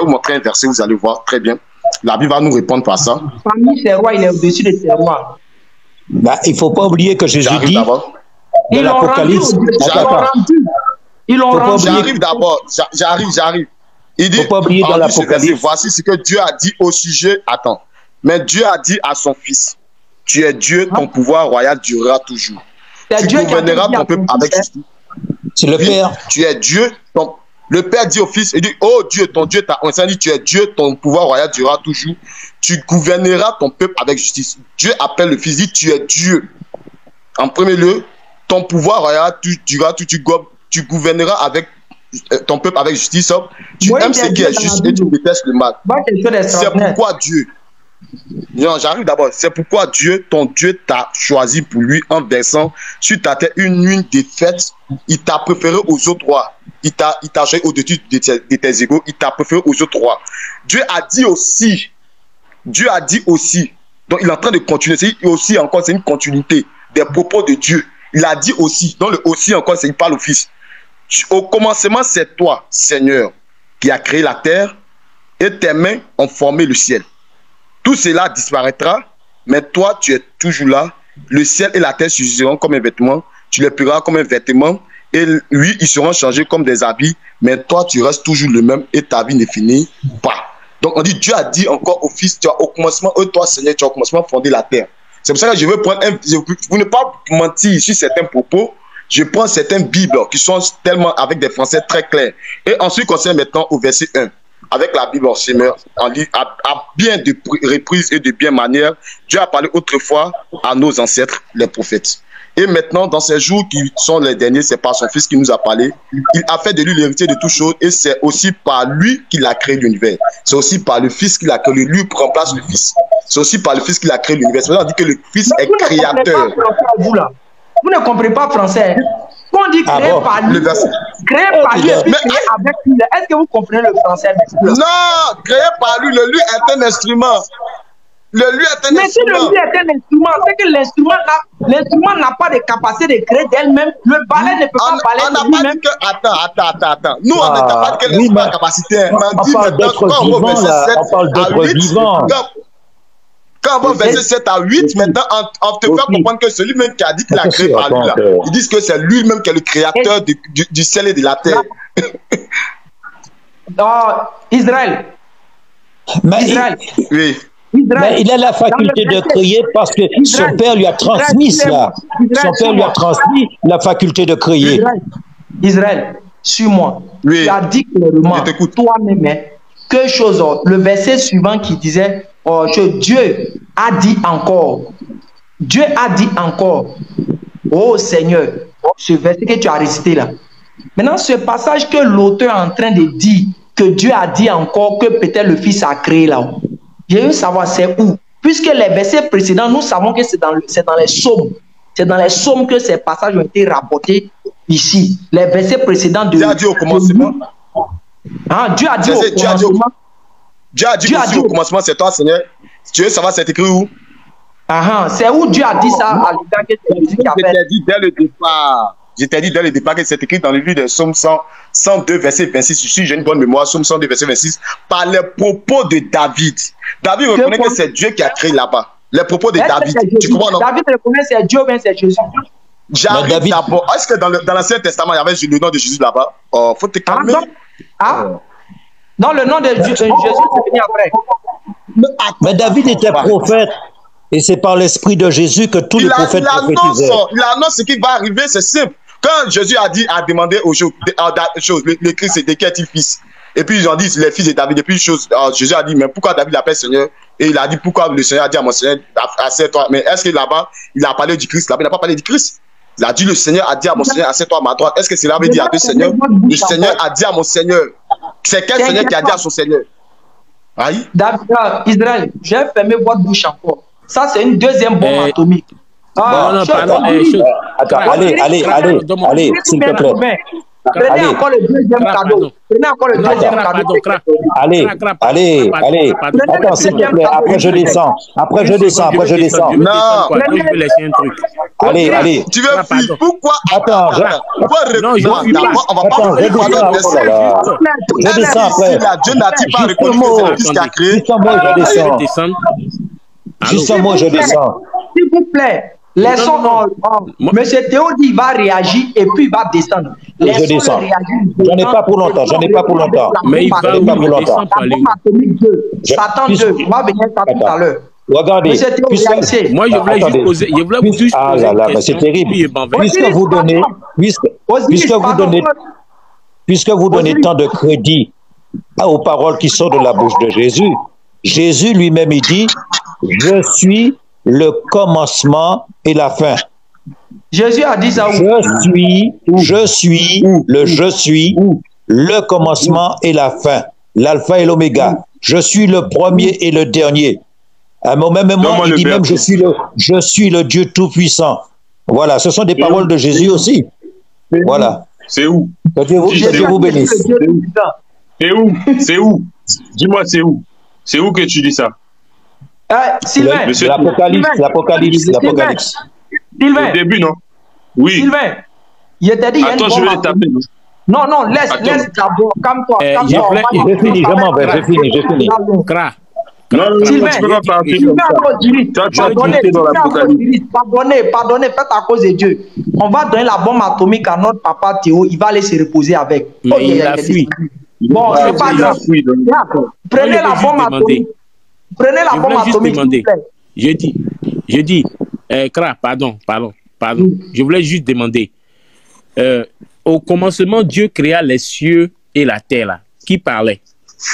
montrer un verset, vous allez voir très bien. La Bible va nous répondre par ça. Parmi ces rois, il est au-dessus de ces rois. Bah, il ne faut pas oublier que Jésus dit dans l'Apocalypse. J'arrive d'abord. J'arrive. Il dit, pas oublier dans l'Apocalypse. Voici ce que Dieu a dit au sujet. Attends. Mais Dieu a dit à son fils, tu es Dieu, ton pouvoir royal durera toujours. Tu gouverneras ton peuple avec justice. C'est le Père. Tu es Dieu, le Père dit au Fils, il dit, oh Dieu, ton Dieu t'a enseigné, tu es Dieu, ton pouvoir royal durera toujours. Tu gouverneras ton peuple avec justice. Dieu appelle le Fils, dit, tu es Dieu. En premier lieu, ton pouvoir royal durera, tu gouverneras avec ton peuple avec justice. Tu aimes ce qui est juste et tu détestes le mal. C'est pourquoi Dieu. Non, j'arrive d'abord. C'est pourquoi Dieu, ton Dieu, t'a choisi pour lui en versant sur ta tête une nuit de fête. Il t'a préféré aux autres rois. Il t'a choisi au-dessus de tes égaux. Il t'a préféré aux autres rois. Dieu a dit aussi. Donc il est en train de continuer. C'est aussi encore, c'est une continuité des propos de Dieu. Il a dit aussi. Donc le aussi encore, c'est il parle au Fils. Au commencement, c'est toi, Seigneur, qui a créé la terre et tes mains ont formé le ciel. Tout cela disparaîtra, mais toi, tu es toujours là. Le ciel et la terre s'useront comme un vêtement. Tu les plieras comme un vêtement. Et lui, ils seront changés comme des habits. Mais toi, tu restes toujours le même et ta vie ne finit pas. Donc, on dit, Dieu a dit encore au Fils, tu as au commencement, toi, Seigneur, tu as au commencement fondé la terre. C'est pour ça que je veux prendre vous ne pas mentir sur certains propos. Je prends certaines Bibles qui sont tellement avec des français très clairs. Et ensuite, concerne maintenant au verset 1. Avec la Bible en semeur, à bien de reprises et de bien manières, Dieu a parlé autrefois à nos ancêtres, les prophètes. Et maintenant, dans ces jours qui sont les derniers, c'est par son Fils qui nous a parlé. Il a fait de lui l'héritier de toutes choses et c'est aussi par lui qu'il a créé l'univers. C'est aussi par le Fils qu'il a créé. Lui remplace le Fils. C'est aussi par le Fils qu'il a créé l'univers. C'est pour ça qu'on dit que le Fils est créateur. Vous ne comprenez pas français. Quand on dit créé par lui, créé par lui et puis créé avec lui, est-ce que vous comprenez le français? Non, créé par lui, le lui est un instrument. Le lui est un instrument. Mais si le lui est un instrument, c'est que l'instrument n'a pas de capacité de créer d'elle-même. Le balai ne peut pas balayer. On n'a pas dit que. Attends. Nous, on n'a pas dit que l'instrument a la capacité. On parle d'être vivant, là. On parle d'être vivant. Quand on va verser 7 à 8, maintenant, on te fait comprendre que celui même qui a dit qu'il a créé par lui, là, ils disent que c'est lui-même qui est le créateur du ciel et de la terre. Israël. Israël. Oui. Mais il a la faculté de créer parce que son père lui a transmis cela. Son père lui a transmis la faculté de créer. Israël. suis-moi. Oui. Tu as dit clairement, Je t'écoute. toi-même, hein, que chose, le verset suivant qui disait, que Dieu a dit encore. Dieu a dit encore, oh Seigneur, ce verset que tu as récité là. Maintenant, ce passage que l'auteur est en train de dire, que Dieu a dit encore, que peut-être le Fils a créé là. J'ai eu savoir c'est où. Puisque les versets précédents, nous savons que c'est dans les psaumes. C'est dans les psaumes que ces passages ont été rapportés ici. Les versets précédents de... Dieu a dit au commencement. Dieu a dit au commencement. Dieu a dit aussi au commencement, c'est toi, Seigneur. Tu veux savoir, c'est écrit où? C'est où Dieu a dit ça à l'égard que c'est Jésus qui a fait. Je t'ai dit dès le départ. Je t'ai dit dès le départ que c'est écrit dans le livre de Psaume 102, verset 26. Si j'ai une bonne mémoire, Psaume 102, verset 26, par les propos de David. David reconnaît que c'est Dieu qui a créé là-bas. Les propos de David. Tu comprends, non? David reconnaît que c'est Dieu, mais c'est Jésus. J'arrive d'abord. Est-ce que dans l'Ancien Testament, il y avait le nom de Jésus là-bas? Faut te calmer. Non, le nom de Jésus, c'est venu après. Mais David était prophète. Et c'est par l'esprit de Jésus que tous les prophètes prophétisaient. Il annonce ce qui va arriver, c'est simple. Quand Jésus a demandé aux choses, le Christ c'était qui est-il fils? Et puis ils ont dit les fils de David. Et puis Jésus a dit, mais pourquoi David l'appelle Seigneur? Et il a dit, pourquoi le Seigneur a dit à mon Seigneur, assieds-toi. Mais est-ce que là-bas, il a parlé du Christ? Là-bas, il n'a pas parlé du Christ. Il a dit, le Seigneur a dit à mon Seigneur, assieds-toi à ma droite. Est-ce que cela veut dire à deux Seigneurs? Le Seigneur a dit à mon Seigneur. C'est quel Seigneur qui a dit à son Seigneur? Aïe. Israël, j'ai fermé votre bouche encore. Ça, c'est une deuxième bombe atomique. Non, pardon. Attends, allez, s'il te plaît. Prenez encore le deuxième cadeau. Prenez encore le deuxième cadeau. Allez. Attends, s'il te plaît. Après, je descends. Non. Je vais laisser un truc. Allez. Tu veux fuir? Pourquoi? Attends, non, je descends après. Dieu n'a-t-il pas reconnu que c'est le Fils qui a créé? Justement, je descends. S'il vous plaît. Laissons Monsieur Théo dit il va réagir et puis il va descendre. Je descends. J'en ai pas pour longtemps. Mais il va pas pour longtemps. Satan 2, on va venir ça tout à l'heure. Regardez. Moi, je voulais juste poser. Ah là là, mais c'est terrible. Puisque vous donnez tant de crédit aux paroles qui sortent de la bouche de Jésus, Jésus lui-même il dit, je suis le commencement et la fin. Jésus a dit ça où? Je suis le commencement et la fin, l'alpha et l'oméga. Je suis le premier et le dernier. À un même moment, il dit même je suis le Dieu tout-puissant. Voilà, ce sont des paroles de Jésus aussi. Voilà. C'est où? Que Dieu vous bénisse. C'est où? Dis-moi, c'est où? C'est où que tu dis ça? Sylvain. L'Apocalypse. Sylvain. Au début, non? Oui. Sylvain. Il t'a dit, attends, je vais le taper. Non, laisse d'abord. Calme-toi. J'ai fini, je m'en vais. J'ai fini. Non, Sylvain, tu peux pas parler comme ça. Pardonnez, faites à cause de Dieu. On va donner la bombe atomique à notre papa Théo. Il va aller se reposer avec. Mais il a fui. Bon, c'est pas grave. Prenez la bombe atomique. Prenez la bombe atomique. Je dis, Kra, pardon. Je voulais juste demander. Au commencement, Dieu créa les cieux et la terre, là. Qui parlait?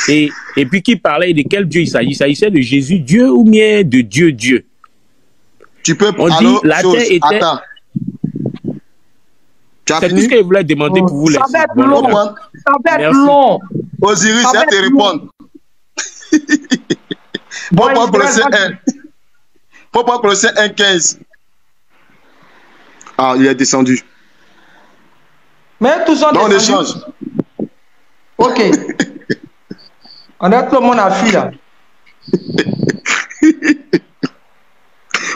Et puis qui parlait de quel Dieu il s'agit? Il s'agissait de Jésus, Dieu ou bien de Dieu? Tu peux... On dit la terre était... Attends. C'est tout ce que je voulais demander pour vous. Ça va être long. Ça va être long. Osiris, je vais te répondre. Bon, Pourquoi Colossiens 1,15? Ah, il est descendu. Mais tout ça... On échange. Ok. On a tout le monde à fuir là.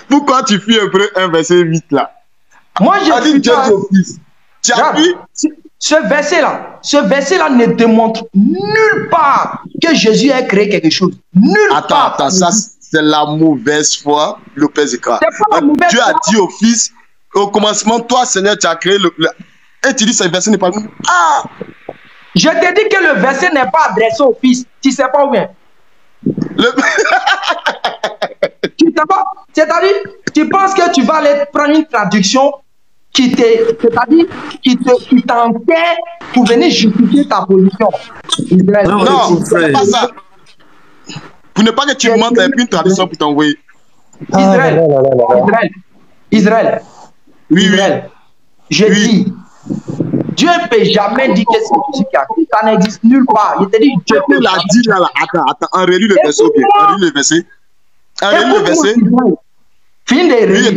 Pourquoi tu fuis Hébreux 1, verset 8 là? Moi, j'ai dit Dieu au Fils. Tu as vu? Ce verset-là ne démontre nulle part que Jésus ait créé quelque chose. Nulle part. Attends, ça c'est la mauvaise foi, Lopez Ekra. Dieu a dit au Fils, au commencement, toi Seigneur, tu as créé le... Et tu dis ce verset n'est pas... Ah! Je t'ai dit que le verset n'est pas adressé au Fils. Tu sais pas où bien. Tu sais pas. C'est-à-dire, tu penses que tu vas aller prendre une traduction qui t'enterre pour venir justifier ta position. Israël, Non, c'est pas ça. Pour ne pas que tu montes, il n'y a plus une tradition pour t'envoyer. Israël. Oui, Israël. Je dis, Dieu ne peut jamais dire que c'est Jésus qui a créé. Ça n'existe nulle part. Il te dit, Dieu Tu l'as dit là. Attends, on relit le verset. On relit le verset. Fin de relire.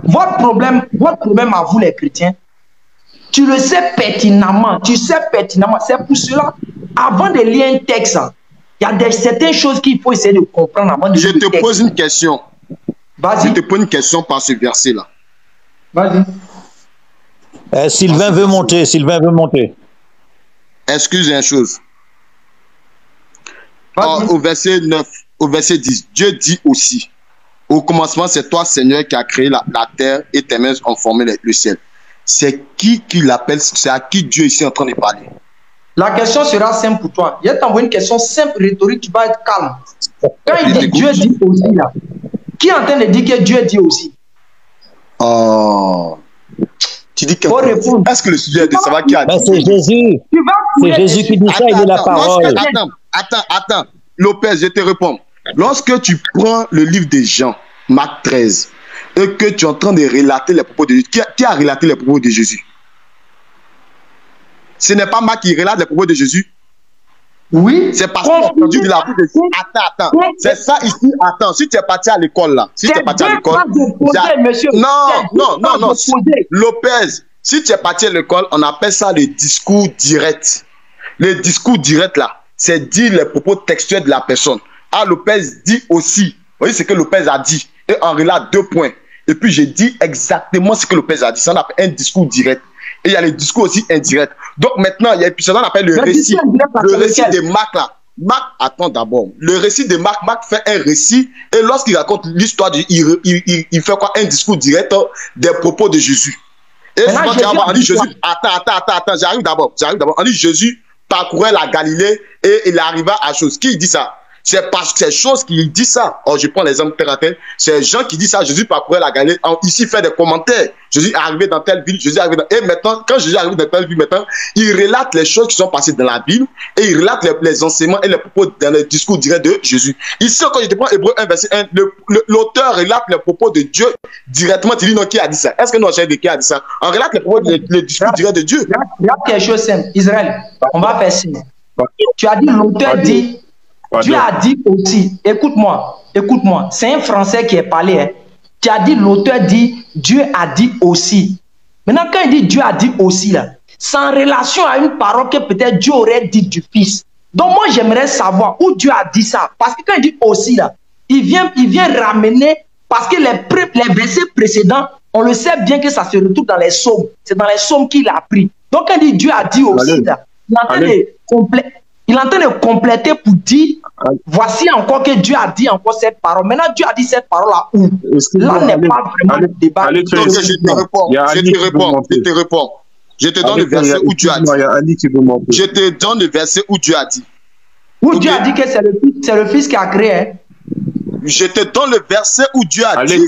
Votre problème à vous les chrétiens, tu le sais pertinemment. C'est pour cela, avant de lire un texte, il y a certaines choses qu'il faut essayer de comprendre avant de lire le texte. Je te pose une question. Vas-y. Je te pose une question par ce verset-là. Vas-y. Sylvain veut monter. Excuse une chose. Au verset 9, au verset 10, Dieu dit aussi, au commencement, c'est toi, Seigneur, qui as créé la terre et tes mains ont formé le ciel. C'est qui l'appelle? C'est à qui Dieu ici est en train de parler? La question sera simple pour toi. Je vais t'envoyer une question simple, rhétorique, tu vas être calme. Quand il dit Dieu dit aussi, là, qui est en train de dire que Dieu dit aussi? Tu dis que est-ce que le sujet est de savoir qui a dit? C'est Jésus. C'est Jésus qui dit ça, il est la parole. Attends. Lopez, je te réponds. Lorsque tu prends le livre de Jean, Marc 13, et que tu es en train de relater les propos de Jésus, qui a relaté les propos de Jésus? Ce n'est pas Marc qui relate les propos de Jésus? Oui. C'est parce qu'on a entendu de la bouche de Jésus. Attends. C'est ça ici. Attends, si tu es parti à l'école là, Non. Lopez, si tu es parti à l'école, on appelle ça le discours direct. Le discours direct là, c'est dire les propos textuels de la personne. Ah, Lopez dit aussi. Vous voyez ce que Lopez a dit. Et on relate 2 points. Et puis, je dis exactement ce que Lopez a dit. Ça, on appelle un discours direct. Et il y a le discours aussi indirect. Donc, maintenant, il y a ce qu'on appelle le récit. Le récit de Marc, là. Marc, attends d'abord. Le récit de Marc, Marc fait un récit. Et lorsqu'il raconte l'histoire, il fait quoi? Un discours direct des propos de Jésus. Et souvent, on dit Jésus. Attends, j'arrive d'abord. On dit Jésus parcourait la Galilée et il arriva à chose. Qui dit ça? C'est parce que c'est chose qui dit ça. Oh, je prends l'exemple terre à terre. C'est Jean qui dit ça. Jésus parcourait la Galilée. Ici, il fait des commentaires. Jésus est arrivé dans telle ville. Jésus est arrivé dans... Et maintenant, quand Jésus est arrivé dans telle ville, maintenant, il relate les choses qui sont passées dans la Bible et il relate les enseignements et les propos dans le discours direct de Jésus. Ici, quand je te prends Hébreu 1, verset 1, l'auteur relate les propos de Dieu directement. Tu dis non, qui a dit ça? Est-ce que nous, on de qui a dit ça? On relate les propos le discours direct de Dieu. Regarde quelque chose simple. Israël, on va faire signe. Tu as dit, l'auteur dit... Dieu a dit aussi, écoute-moi, c'est un Français qui est parlé. Hein. Tu as dit, l'auteur dit, Dieu a dit aussi. Maintenant, quand il dit Dieu a dit aussi, là, c'est en relation à une parole que peut-être Dieu aurait dit du Fils. Donc moi, j'aimerais savoir où Dieu a dit ça. Parce que quand il dit aussi, là, il vient ramener, parce que les versets précédents, on le sait bien que ça se retrouve dans les psaumes. C'est dans les psaumes qu'il a pris. Donc quand il dit Dieu a dit aussi, là, il est en train de compléter pour dire, voici encore que Dieu a dit encore cette parole. Maintenant, Dieu a dit cette parole-là où? Là, n'est pas vraiment le débat. Je te réponds. Je te donne le verset où Dieu a dit. Je te donne le verset où Dieu a dit. Où Dieu a dit que c'est le Fils qui a créé. Hein? Je te donne le verset où Dieu a dit.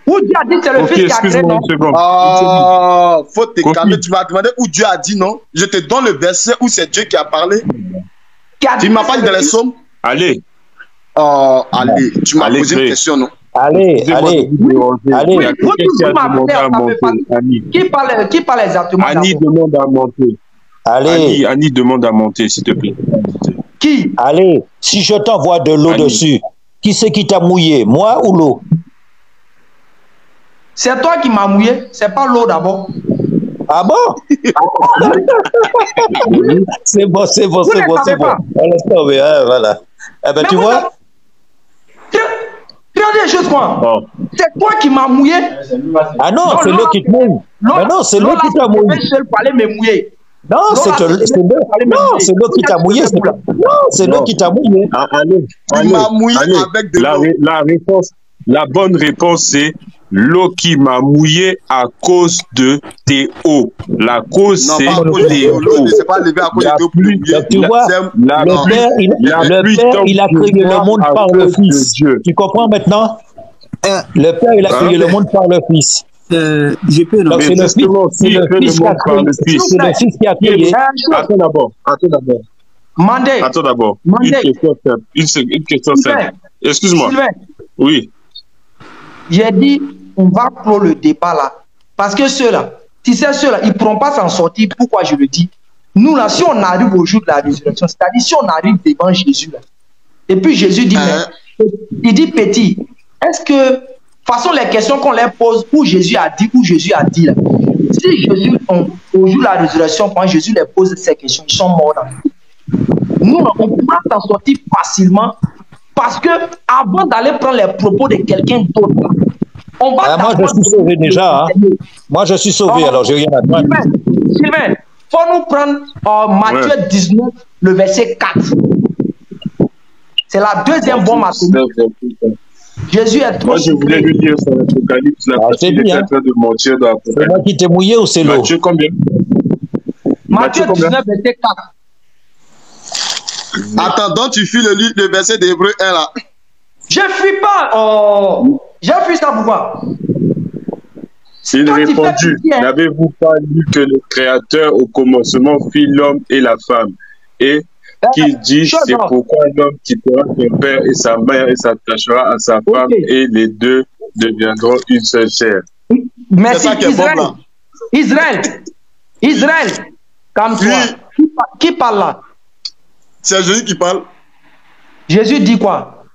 Où Dieu a dit que c'est le Fils qui a créé, non? Faut te calmer. Tu vas demander où Dieu a dit, non? Je te donne le verset où c'est Dieu qui a parlé. Tu m'as pas dit dans les psaumes? Allez. Allez. Tu m'as posé une question, non? Allez. Qui parle exactement? Annie demande à monter. Allez. Annie demande à monter, s'il te plaît. Qui? Allez, si je t'envoie de l'eau dessus, qui c'est qui t'a mouillé, moi ou l'eau? C'est toi qui m'as mouillé, c'est pas l'eau d'abord. Ah bon? C'est bon. Voilà. Eh ben, tu vois? Regardez les choses, quoi. C'est toi qui m'as mouillé. Ah non, c'est l'eau qui te mouille. Non, c'est l'eau qui t'a mouillé. Je vais parler me mouiller. Non, c'est l'eau qui t'a mouillé. Non, c'est l'eau qui t'a mouillé. Allez. Avec de l'eau. La réponse, la bonne réponse, c'est l'eau qui m'a mouillé à cause de tes eaux. La cause, c'est les eaux. C'est pas levé à cause de tes pluies. Tu vois, le Père, il a créé le monde par le Fils. Tu comprends maintenant? Le Père, il a créé le monde par le Fils. Je peux Donc, non. c'est le fils, c'est le fils qui a créé. C'est le fils qui a créé. Attends d'abord. Mandé. Attends d'abord. Mandé. Une question simple. Une question simple. Excuse-moi. Sylvain, Oui. j'ai dit, on va clore le débat là. Parce que ceux-là, tu sais, ceux-là, ils ne pourront pas s'en sortir. Pourquoi je le dis? Nous, là, si on arrive au jour de la résurrection, c'est-à-dire si on arrive devant Jésus, là, et puis Jésus dit, mais, il dit, petit, est-ce que, de toute façon, les questions qu'on leur pose, où Jésus a dit, là, si Jésus, au jour de la résurrection, quand Jésus leur pose ces questions, ils sont morts. Là. Nous, on pourra s'en sortir facilement parce que avant d'aller prendre les propos de quelqu'un d'autre, on va moi, je suis sauvé déjà. Hein. Moi, je suis sauvé, alors j'ai rien à dire. Sylvain, faut nous prendre Matthieu 19, le verset 4. C'est la deuxième bombe atomique. Jésus est trop. Moi, je voulais lui dire sur l'Apocalypse, là, parce qu'il est en train de mentir dans l'Apocalypse. C'est moi qui t'ai mouillé ou c'est l'eau? Matthieu combien? Matthieu 19, verset 4. Attends, donc tu fuis le verset d'Hébreu 1 là. Je ne fuis pas. J'ai fui ça pourquoi? Il répondit, n'avez-vous pas lu que le Créateur au commencement fit l'homme et la femme? Et qu'il dit, c'est pourquoi l'homme quittera son père et sa mère et s'attachera à sa femme et les deux deviendront une seule chair. Merci Israël, calme-toi. Qui parle là? C'est Jésus qui parle. Jésus dit quoi?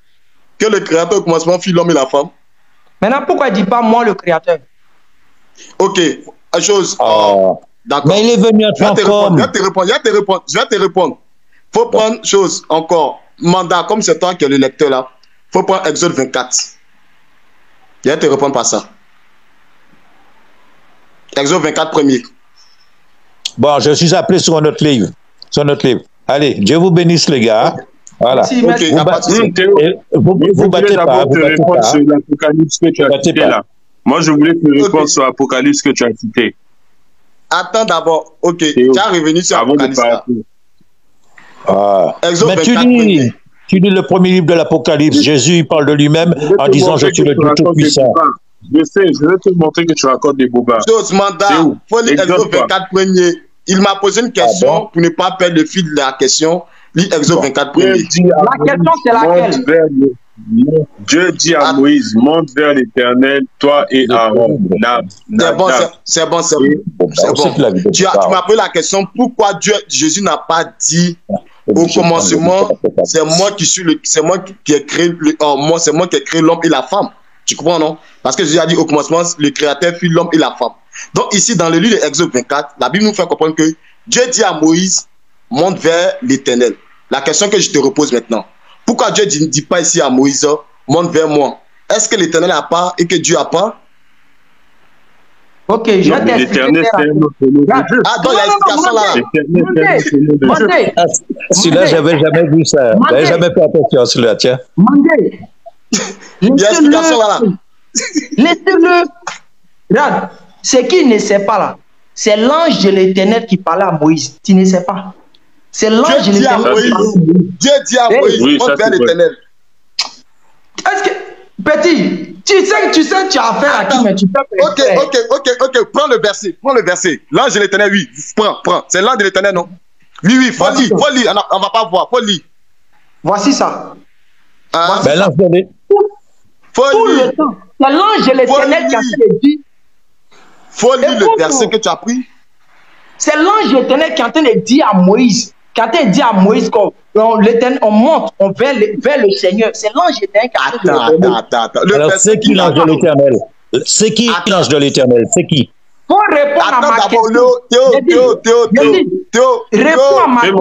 Que le Créateur au commencement fit l'homme et la femme. Maintenant, pourquoi il ne dit pas moi le Créateur? Ok, chose. D'accord. Mais il est venu en tant qu'homme. Je vais te répondre. Faut prendre chose encore. Mandat, comme c'est toi qui es le lecteur là. Faut prendre Exode 24. Je vais te répondre par ça. Exode 24 premier. Bon, je suis appelé sur notre livre. Allez, Dieu vous bénisse les gars. Voilà. Merci. Vous battez pas. Sur l'Apocalypse que tu as cité là. Moi, je voulais te répondre sur l'Apocalypse que tu as cité. Attends d'abord. Ok, tu as revenu sur l'Apocalypse. Mais tu lis le premier livre de l'Apocalypse. Jésus il parle de lui-même en disant je suis le Dieu tout-puissant. Je sais, je vais te montrer que tu racontes des bobards. Chose mandat, il faut lire Exode 24 premier. Il m'a posé une question pour ne pas perdre le fil de la question. Lis Exode 24 premier. La question c'est laquelle? Dieu dit à Moïse, monte vers l'Éternel, toi et Aaron. C'est bon. Tu m'as posé la question, pourquoi Jésus n'a pas dit au commencement, c'est moi qui ai créé l'homme et la femme. Tu comprends, non? Parce que Jésus a dit au commencement, le Créateur fit l'homme et la femme. Donc ici, dans le livre de Exode 24, la Bible nous fait comprendre que Dieu dit à Moïse, monte vers l'Éternel. La question que je te repose maintenant, pourquoi Dieu ne dit pas ici à Moïse, monte vers moi? Est-ce que l'Éternel n'a pas et que Dieu n'a pas? Ok, je vais l'Éternel, c'est un autre nom. Ah, donc il y a une explication là. Celui-là, j'avais jamais vu ça. J'avais jamais fait attention à celui-là, tiens. Mandé. Il y a une explication là. Laissez-le. Regarde, ce qu'il ne sait pas là, c'est l'ange de l'Éternel qui parlait à Moïse. Tu ne sais pas. C'est l'ange de l'Éternel. Dieu dit à Moïse, monte vers l'Éternel. Est-ce que, petit, tu sais, tu as affaire à qui, mais tu peux pas. Ok, prends le verset. L'ange de l'Éternel, oui, prends. C'est l'ange de l'Éternel, non? Oui, faut lire, on va pas voir, faut lire. Voici ça. Ben l'ange de l'Éternel. Tout le temps. C'est l'ange de l'Éternel qui a fait le dit. Faut lire le verset que tu as pris. C'est l'ange de l'Éternel qui est en train de dire à Moïse. Quand il dit à Moïse qu'on monte vers le Seigneur, c'est l'ange de l'Éternel qui a fait le Attends. Alors, c'est qui l'ange de l'Éternel? C'est qui l'ange de l'Éternel? C'est qui? Pour répondre à ma question. Théo, réponds à ma question.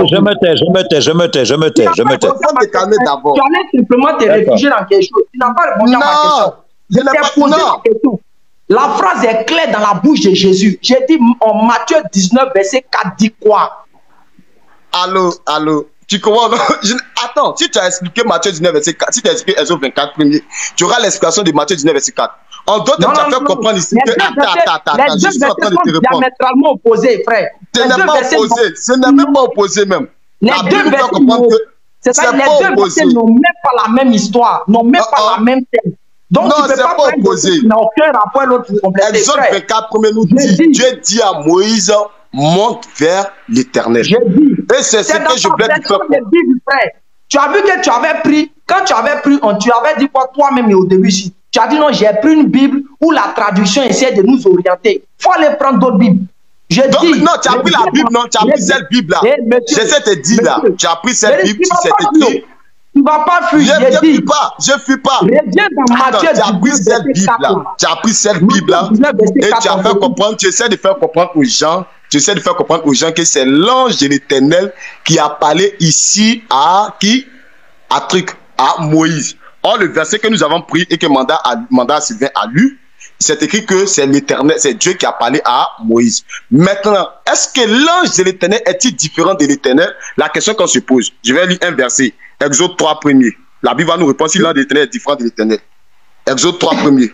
Je me tais. Faut te calmer d'abord. Tu allais simplement te réfugier dans quelque chose. Tu n'as pas répondu à ma question. Je t'ai posé la question. La phrase est claire dans la bouche de Jésus. J'ai dit en Matthieu 19, verset 4, dit quoi? Allô. Tu comprends, non? Attends, si tu as expliqué Matthieu 19, verset 4, si tu as expliqué Exode 24 premier, tu auras l'explication de Matthieu 19, verset 4. En d'autres, tu as fait comprendre ici que... Attends, je suis en train de te répondre. Diamétralement opposés, frère. Ce n'est pas opposé, ce n'est même pas opposé même. Les deux versets n'ont même pas la même histoire, n'ont même pas la même thème. Donc, non, tu peux c'est pas prendre opposé. qui n'a aucun rapport à l'autre pour compléter. Exode Frère. 24, premier nous dit, Dieu dit à Moïse, monte vers l'Éternel. J'ai dit, Et c'est ce c'est dans que je ta voulais te version faire. de Bible, frère. Tu as vu que tu avais pris, quand tu avais pris, tu avais dit quoi toi-même et au début, si tu as dit non, j'ai pris une Bible où la traduction essaie de nous orienter. Il faut aller prendre d'autres Bibles. Je dis, Non, tu as pris la Bible, non, tu as pris cette Bible-là. J'essaie de te dire là, tu as pris cette Bible, tu sais écrit. Tu ne vas pas fuir, Je ne fuis pas, je ne fuis pas. Reviens dans Matthieu. Tu as pris cette Bible-là, tu as pris cette Bible-là et tu as fait comprendre, tu essaies de faire comprendre aux gens, que c'est l'ange de l'Éternel qui a parlé ici à qui? À Moïse. Or, le verset que nous avons pris et que Mandat Sylvain a lu, c'est écrit que c'est l'Éternel, c'est Dieu qui a parlé à Moïse. Maintenant, est-ce que l'ange de l'Éternel est-il différent de l'Éternel? La question qu'on se pose. Je vais lire un verset. Exode 3 premier. La Bible va nous répondre si l'ange de l'Éternel est différent de l'Éternel. Exode 3 premier.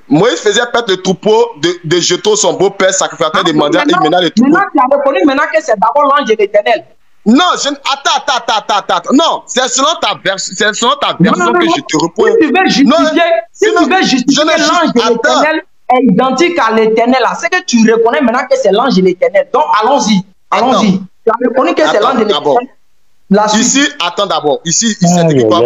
Moïse faisait perdre le troupeau de Jéthro, son beau-père, sacrificateur des mendiants, et maintenant le troupeau. Maintenant, tu as reconnu maintenant que c'est d'abord l'ange de l'Éternel. Non, attends. Non, c'est selon ta version que je te réponds. Si tu veux justifier l'ange de l'Éternel est identique à l'Éternel, c'est que tu reconnais maintenant que c'est l'ange de l'Éternel. Donc, allons-y. Tu as reconnu que c'est l'ange de l'Éternel. Ici, attends d'abord. Ici, c'est écrit quoi?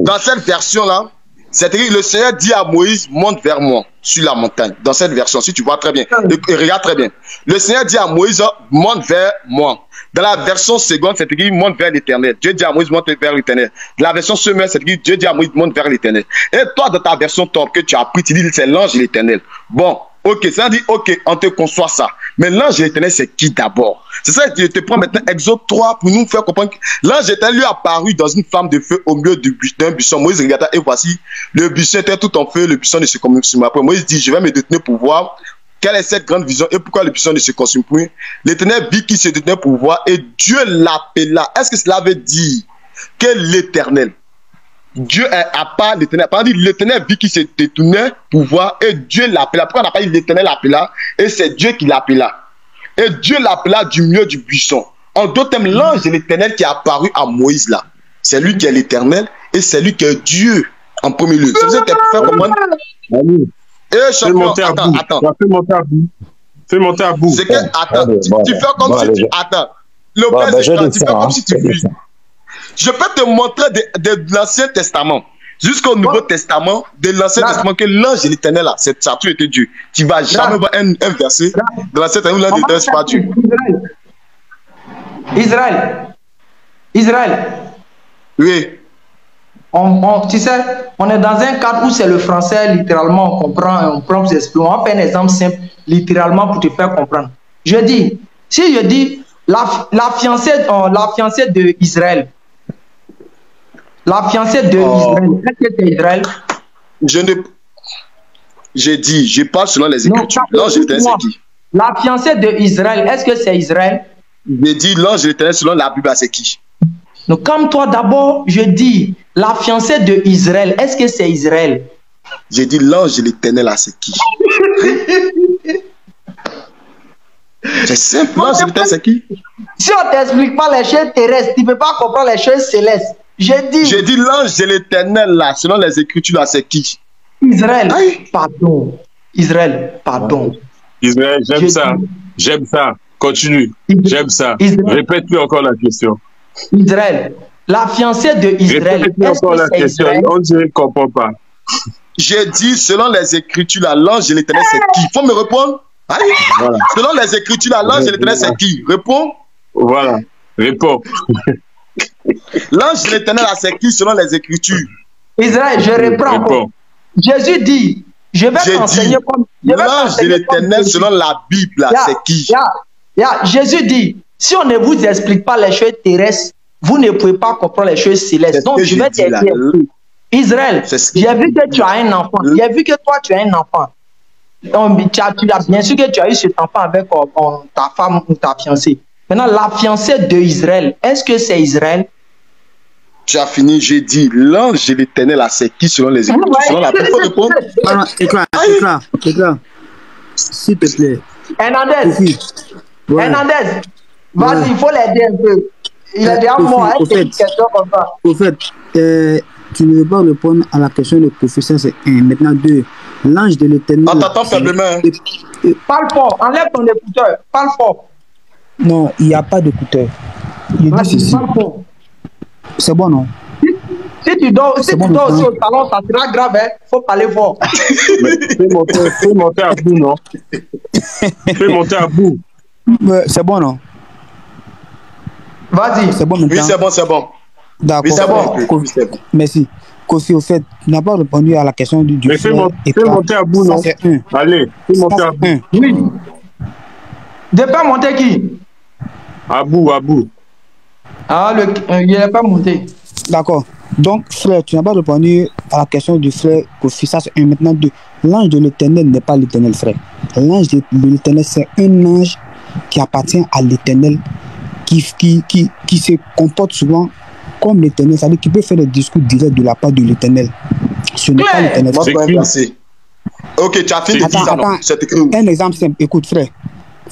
Dans cette version-là, c'est écrit, le Seigneur dit à Moïse, monte vers moi sur la montagne. Dans cette version, si tu vois très bien, regarde très bien. Le Seigneur dit à Moïse, monte vers moi. Dans la version seconde, c'est écrit, monte vers l'Éternel. Dieu dit à Moïse, monte vers l'Éternel. Dans la version semelle, c'est écrit, Dieu dit à Moïse, monte vers l'Éternel. Et toi, dans ta version top que tu as pris, tu dis, c'est l'ange de l'Éternel. Bon, ok, ça dit, ok, on te conçoit ça. Mais l'ange de l'Éternel, c'est qui d'abord? C'est ça que je te prends maintenant Exode 3 pour nous faire comprendre que l'ange de l'Éternel lui apparu dans une flamme de feu au milieu d'un buisson. Moïse regarda et voici, le buisson était tout en feu, le buisson ne se consume pas. Après, Moïse dit, je vais me détenir pour voir quelle est cette grande vision et pourquoi le buisson ne se consume point. L'Éternel vit qu'il se détenait pour voir et Dieu l'appela. Est-ce que cela veut dire que l'Éternel, Dieu a pas l'Éternel, par exemple, l'Éternel vit qu'il se détenait pour voir et Dieu l'appela. Pourquoi on n'a pas dit l'Éternel l'appela et c'est Dieu qui l'appela? Et Dieu l'appela du milieu du buisson. En d'autres termes, l'ange de l'Éternel qui est apparu à Moïse là, c'est lui qui est l'Éternel et c'est lui qui est Dieu en premier lieu. C'est ça qu'il faut faire comprendre. Champion, attends. Fais monter à bout. C'est que, attends, tu fais comme si tu... Attends. Le père, c'est quand tu fais comme si tu fuis. Je peux te montrer de l'Ancien Testament jusqu'au Nouveau Testament, de l'Ancien Testament, que l'ange de l'Éternel, là, ça a toujours été Dieu. Tu ne vas jamais voir un verset de l'Ancien Testament où l'ange de l'Éternel, c'est pas Dieu. Israël. Oui. Tu sais, on est dans un cadre où c'est le français, littéralement, on comprend, on prend ses explications. On va faire un exemple simple, littéralement, pour te faire comprendre. Je dis, si je dis la fiancée de Israël, est-ce que c'est Israël? J'ai dit, je parle selon les Écritures. L'ange de l'Éternel, c'est qui? La fiancée de Israël, est-ce que c'est Israël? J'ai dit, l'ange de l'Éternel, selon la Bible, c'est qui? Donc, comme toi, d'abord, je dis, la fiancée de Israël, est-ce que c'est Israël? J'ai dit, l'ange de l'Éternel, c'est qui? C'est simple, l'ange de l'Éternel, c'est qui? Si on ne t'explique pas les choses terrestres, tu ne peux pas comprendre les choses célestes. J'ai dit, l'ange de l'Éternel, là, selon les Écritures, là, c'est qui? Israël. Pardon. Israël, j'aime ça. Continue. J'aime ça. Répète-lui encore la question. Israël. La fiancée de Israël. Répète-lui encore la question. On ne comprend pas. J'ai dit, selon les Écritures, là, l'ange de l'Éternel, c'est qui? Il faut me répondre. Voilà. Selon les Écritures, là, l'ange de l'Éternel, c'est qui? Réponds. Voilà. Réponds. L'ange de l'Éternel, c'est qui selon les Écritures? Israël, je reprends. Jésus dit, je vais t'enseigner comme... L'ange de l'Éternel, selon la Bible, c'est qui? Jésus dit, si on ne vous explique pas les choses terrestres, vous ne pouvez pas comprendre les choses célestes. Donc, je vais te dire, Israël, j'ai vu que tu as un enfant. J'ai vu que toi, tu as un enfant. Donc, tu as bien sûr que tu as eu cet enfant avec ta femme ou ta fiancée. Maintenant, la fiancée de Israël, est-ce que c'est Israël? Tu as fini, j'ai dit, l'ange de l'Éternel, c'est qui selon les Écritures? Selon la Bible, il faut répondre. Éclat. S'il te plaît. Hernandez, vas-y, il faut l'aider un peu. Il est déjà mort, une question comme ça. Au fait, tu ne veux pas répondre à la question de professeur, c'est 1. Maintenant 2, l'ange de l'éternel. Attends, faiblement. Parle fort, enlève ton écouteur, parle fort. Non, il n'y a pas d'écouteur. Il dit ceci. C'est bon, non? Si tu dors aussi au salon, ça sera grave, hein? Faut parler fort. Fais monter à bout, non? Fais monter à bout. C'est bon, non? Vas-y. C'est bon maintenant? Oui, c'est bon. D'accord. Oui, c'est bon. Merci. Kofi, au fait, tu n'as pas répondu à la question du mais fais monter à bout, non? C'est 1. Allez, fais monter à bout. Oui. De pas monter qui? À bout. Ah, il n'est pas monté. D'accord. Donc, frère, tu n'as pas répondu à la question du frère Kofi. Ça, c'est 1. Maintenant 2. L'ange de l'éternel n'est pas l'éternel, frère. L'ange de l'éternel, c'est un ange qui appartient à l'éternel, qui se comporte souvent comme l'éternel, c'est-à-dire qu'il peut faire des discours directs de la part de l'éternel. Ce n'est pas l'éternel. Ok, tu as fini de dire ça, non? C'est écrit où? Un exemple simple, écoute, frère.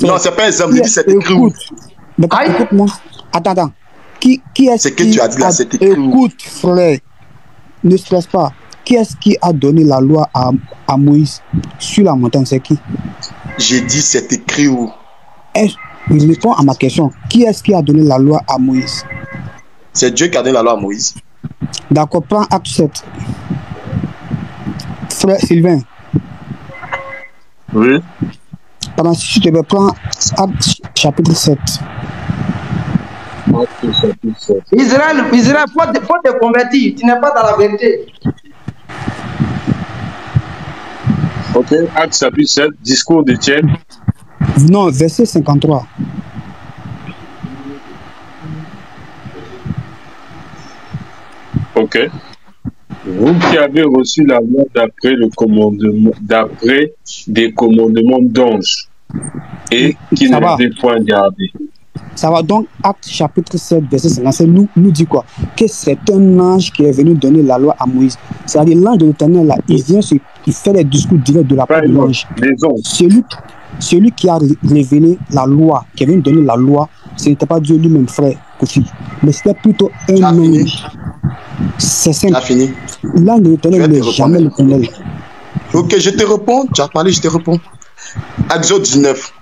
Non, c'est pas un exemple, c'est écrit où? Écoute-moi. Attends. Qui est-ce c'est que tu as dit là, c'est écrit où? Écoute, frère, ne stresse pas. Qui est-ce qui a donné la loi à Moïse sur la montagne? C'est qui? J'ai dit c'est écrit où? Il répond à ma question. Qui est-ce qui a donné la loi à Moïse? C'est Dieu qui a donné la loi à Moïse. D'accord, prends acte 7. Frère Sylvain. Oui. Pendant si tu veux prendre acte chapitre 7. Israël, faut te convertir. Tu n'es pas dans la vérité. Ok, acte chapitre 7, discours d'Étienne. Non, verset 53. Ok. Vous qui avez reçu la loi d'après des commandements d'anges et qui ne l'avez point gardé. Ça va donc, acte chapitre 7, verset 57, nous dit quoi? Que c'est un ange qui est venu donner la loi à Moïse. C'est-à-dire l'ange de l'éternel, là, il vient, il fait les discours directs de la part de l'ange. Celui qui a révélé la loi, qui est venu donner la loi, ce n'était pas Dieu lui-même, frère Kofi, mais c'était plutôt un ange. C'est simple. L'ange de l'éternel n'est jamais l'éternel. Ok, je te réponds. Tu as parlé, je te réponds. Exode 19.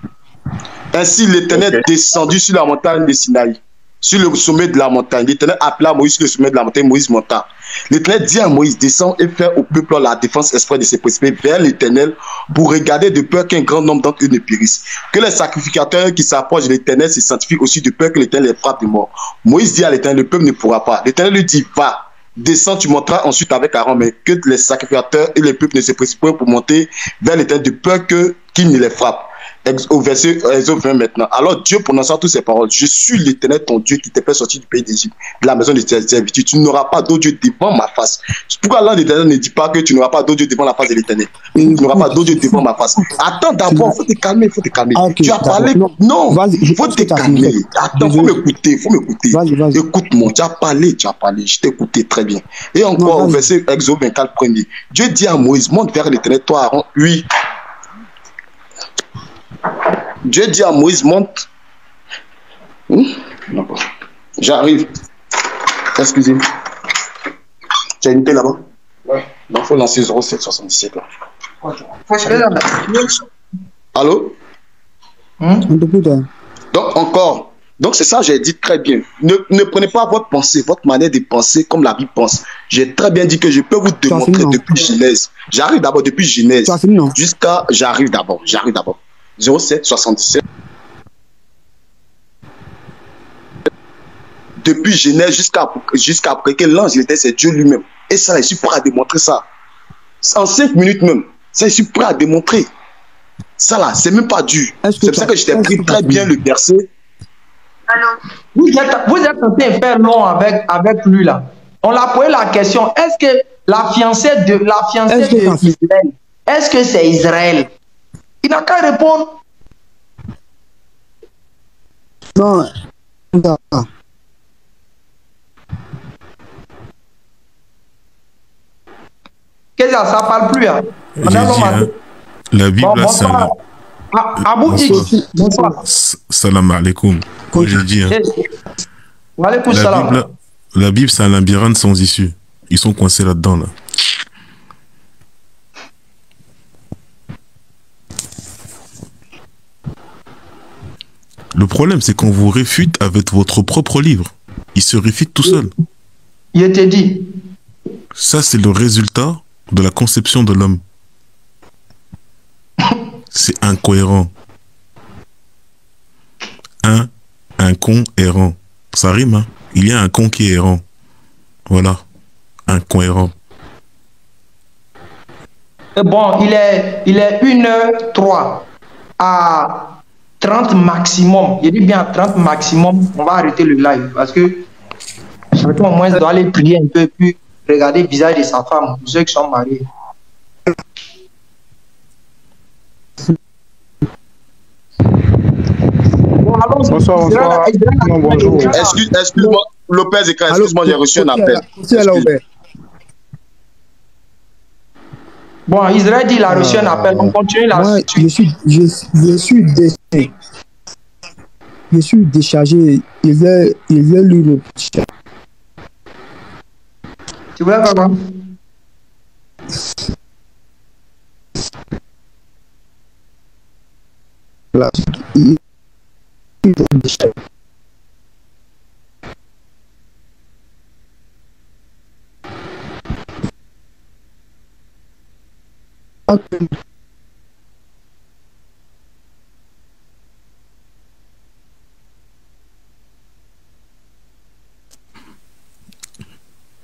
Ainsi l'Éternel est descendu sur la montagne de Sinaï, sur le sommet de la montagne. L'Éternel appela Moïse sur le sommet de la montagne. Moïse monta. L'Éternel dit à Moïse, descends et fais au peuple la défense exprès de se précipiter vers l'Éternel pour regarder de peur qu'un grand nombre d'entre eux ne périssent. Que les sacrificateurs qui s'approchent de l'Éternel se sanctifient aussi de peur que l'Éternel les frappe de mort. Moïse dit à l'Éternel, le peuple ne pourra pas. L'Éternel lui dit, va. Descends, tu monteras ensuite avec Aaron, mais que les sacrificateurs et les peuples ne se précipitent pas pour monter vers l'Éternel de peur qu'il ne les frappe. Au verset 20 maintenant. Alors Dieu prononça toutes ces paroles. Je suis l'Éternel ton Dieu qui t'a fait sortir du pays d'Égypte, de la maison de tes servitudes. Tu n'auras pas d'autre Dieu devant ma face. Pourquoi l'un l'Éternel ne dit pas que tu n'auras pas d'autre Dieu devant la face de l'Éternel? Tu n'auras pas d'autre Dieu devant ma face. Attends d'abord, il faut te calmer, Okay, tu as parlé. Non, il faut te calmer. Attends, faut m'écouter. Écoute-moi, tu as parlé. Je t'ai écouté très bien. Et encore au verset Exode 24 premier. Dieu dit à Moïse, monte vers l'Éternel, toi Aaron. Oui. Dieu dit à Moïse, monte. J'arrive. Excusez-moi. Tu as une paix là-bas? Ouais. Donc il faut lancer 0777 là. Allô? Donc encore. Donc c'est ça, j'ai dit très bien. Ne prenez pas votre pensée, votre manière de penser comme la Bible pense. J'ai très bien dit que je peux vous démontrer depuis Genèse. J'arrive d'abord depuis Genèse. Jusqu'à... J'arrive d'abord. 0777. Depuis Genèse jusqu'à après que l'ange était, c'est Dieu lui-même. Et ça, je suis prêt à démontrer ça. En 5 minutes même. Ça, je suis prêt à démontrer. Ça là, c'est même pas dur. C'est pour ça que je t'ai pris très bien le verset. Vous êtes censé faire long avec lui là. On l'a posé la question, est-ce que la fiancée d'Israël, est-ce que c'est Israël? Il n'a qu'à répondre. Non. Qu'est-ce que ça parle plus hein? La Bible bon, ça. Abou X. Salam alaikum. J'ai dit. La Bible, c'est un labyrinthe sans issue. Ils sont coincés là-dedans, là. Le problème, c'est qu'on vous réfute avec votre propre livre. Il se réfute tout seul. Il te dit. Ça, c'est le résultat de la conception de l'homme. C'est incohérent. Un con errant. Ça rime, hein. Il y a un con qui est errant. Voilà. Un con errant. Bon, il est 1h03 à 30 maximum. Je dis bien 30 maximum. On va arrêter le live parce que au moins, je dois aller prier un peu plus, regarder le visage de sa femme, pour ceux qui sont mariés. Bonsoir, bonsoir. Non, bonjour. Excuse-moi, Lopez Ekran, excuse-moi, j'ai reçu un appel. Bon, Israël dit qu'il a reçu un appel. On continue là. Moi, je suis déchargé. Il y a le. Tu voulais faire quoi? Là.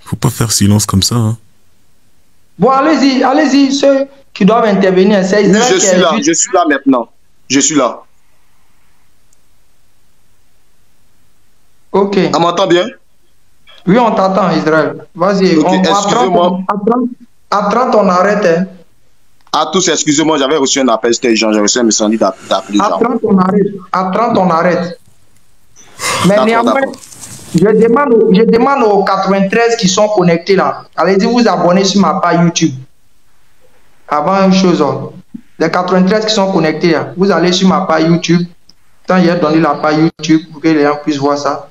Faut pas faire silence comme ça. Hein. Bon, allez-y, ceux qui doivent intervenir. Je suis là maintenant. Je suis là. Ok. On m'entend bien? Oui, on t'entend, Israël. Vas-y, okay, excusez-moi. À 30, on arrête. Hein. À tous, excusez-moi, j'avais reçu un appel, c'était Jean, j'ai reçu un message d'appeler Jean. À 30, on arrête. Mais néanmoins, je demande aux 93 qui sont connectés là, allez-y vous abonner sur ma page YouTube. Avant une chose, les 93 qui sont connectés là, vous allez sur ma page YouTube. Tant j'ai donné la page YouTube pour que les gens puissent voir ça.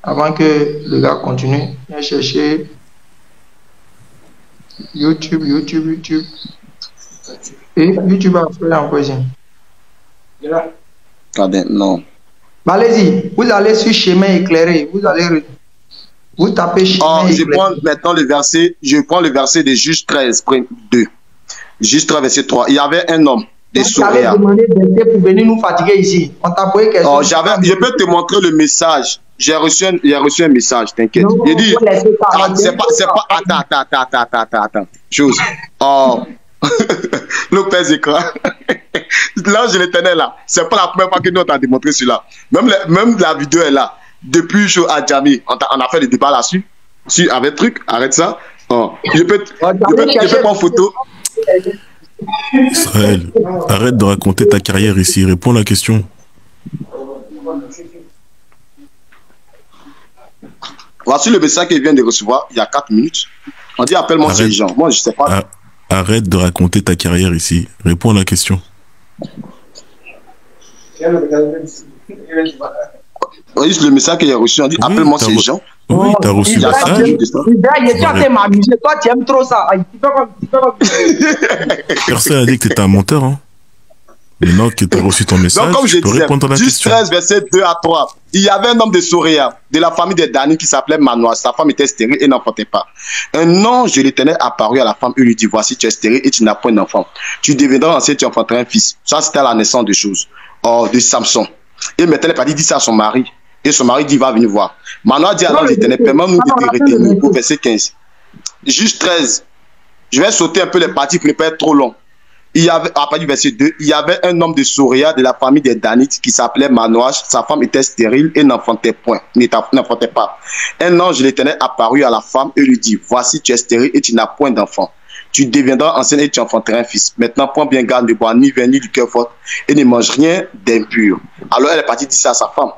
Avant que le gars continue, viens chercher YouTube. Et YouTube a fait en cuisine. Non. Allez-y, vous allez sur chemin éclairé. Vous tapez chemin éclairé. Je prends maintenant le verset, de Juge 13, 2. Juge 13, verset 3. Il y avait un homme. Tu avais demandé d'être pour venir nous fatiguer ici. On t'a posé question. Je peux te montrer le message. J'ai reçu un message, t'inquiète. Il dit, c'est pas, attends. Chose. Lopez Ekran. Là, je l'éternel là. C'est pas la première fois que nous on t'a démontré cela. Même la vidéo est là. Depuis à Djamé, on a fait des débats là-dessus. Avec truc, arrête ça. Je peux prendre photo. Israël, arrête de raconter ta carrière ici. Réponds à la question. Voici le message qu'il vient de recevoir il y a 4 minutes. On dit appelle-moi ces gens. Moi, je sais pas. Arrête de raconter ta carrière ici. Réponds à la question. Voici le message qu'il a reçu. On dit appelle-moi ces gens. Oui, t'as reçu le message. Il est en train de m'amuser. Toi, tu aimes trop ça. Personne n'a dit que tu étais un menteur. Hein. Maintenant que tu as reçu ton message, donc, comme je peux répondre à la question. 13, verset 2 à 3. Il y avait un homme de Soréa, de la famille de Dani, qui s'appelait Manoah. Sa femme était stérile et n'enfantait pas. Un ange de l'Éternel apparut à la femme et lui dit, voici, tu es stérile et tu n'as point d'enfant. Tu deviendras ancien, tu enfanteras un fils. Ça, c'était la naissance de choses. De Samson. Et maintenant, elle a dit ça à son mari. Et son mari dit, va venir voir. Manoah dit à l'ange de l'Éternel, permets-nous de te retenir. Au verset 15. Juste 13. Je vais sauter un peu les parties pour ne pas être trop long. Il y avait, à partir du verset 2, il y avait un homme de Soréa de la famille des Danites qui s'appelait Manoah. Sa femme était stérile et n'enfantait pas. Un ange de l'Éternel apparut à la femme et lui dit, voici, tu es stérile et tu n'as point d'enfant. Tu deviendras ancienne et tu enfanteras un fils. Maintenant, prends bien garde, ne bois ni vin ni liqueur forte et ne mange rien d'impur. Alors elle est partie dire ça à sa femme.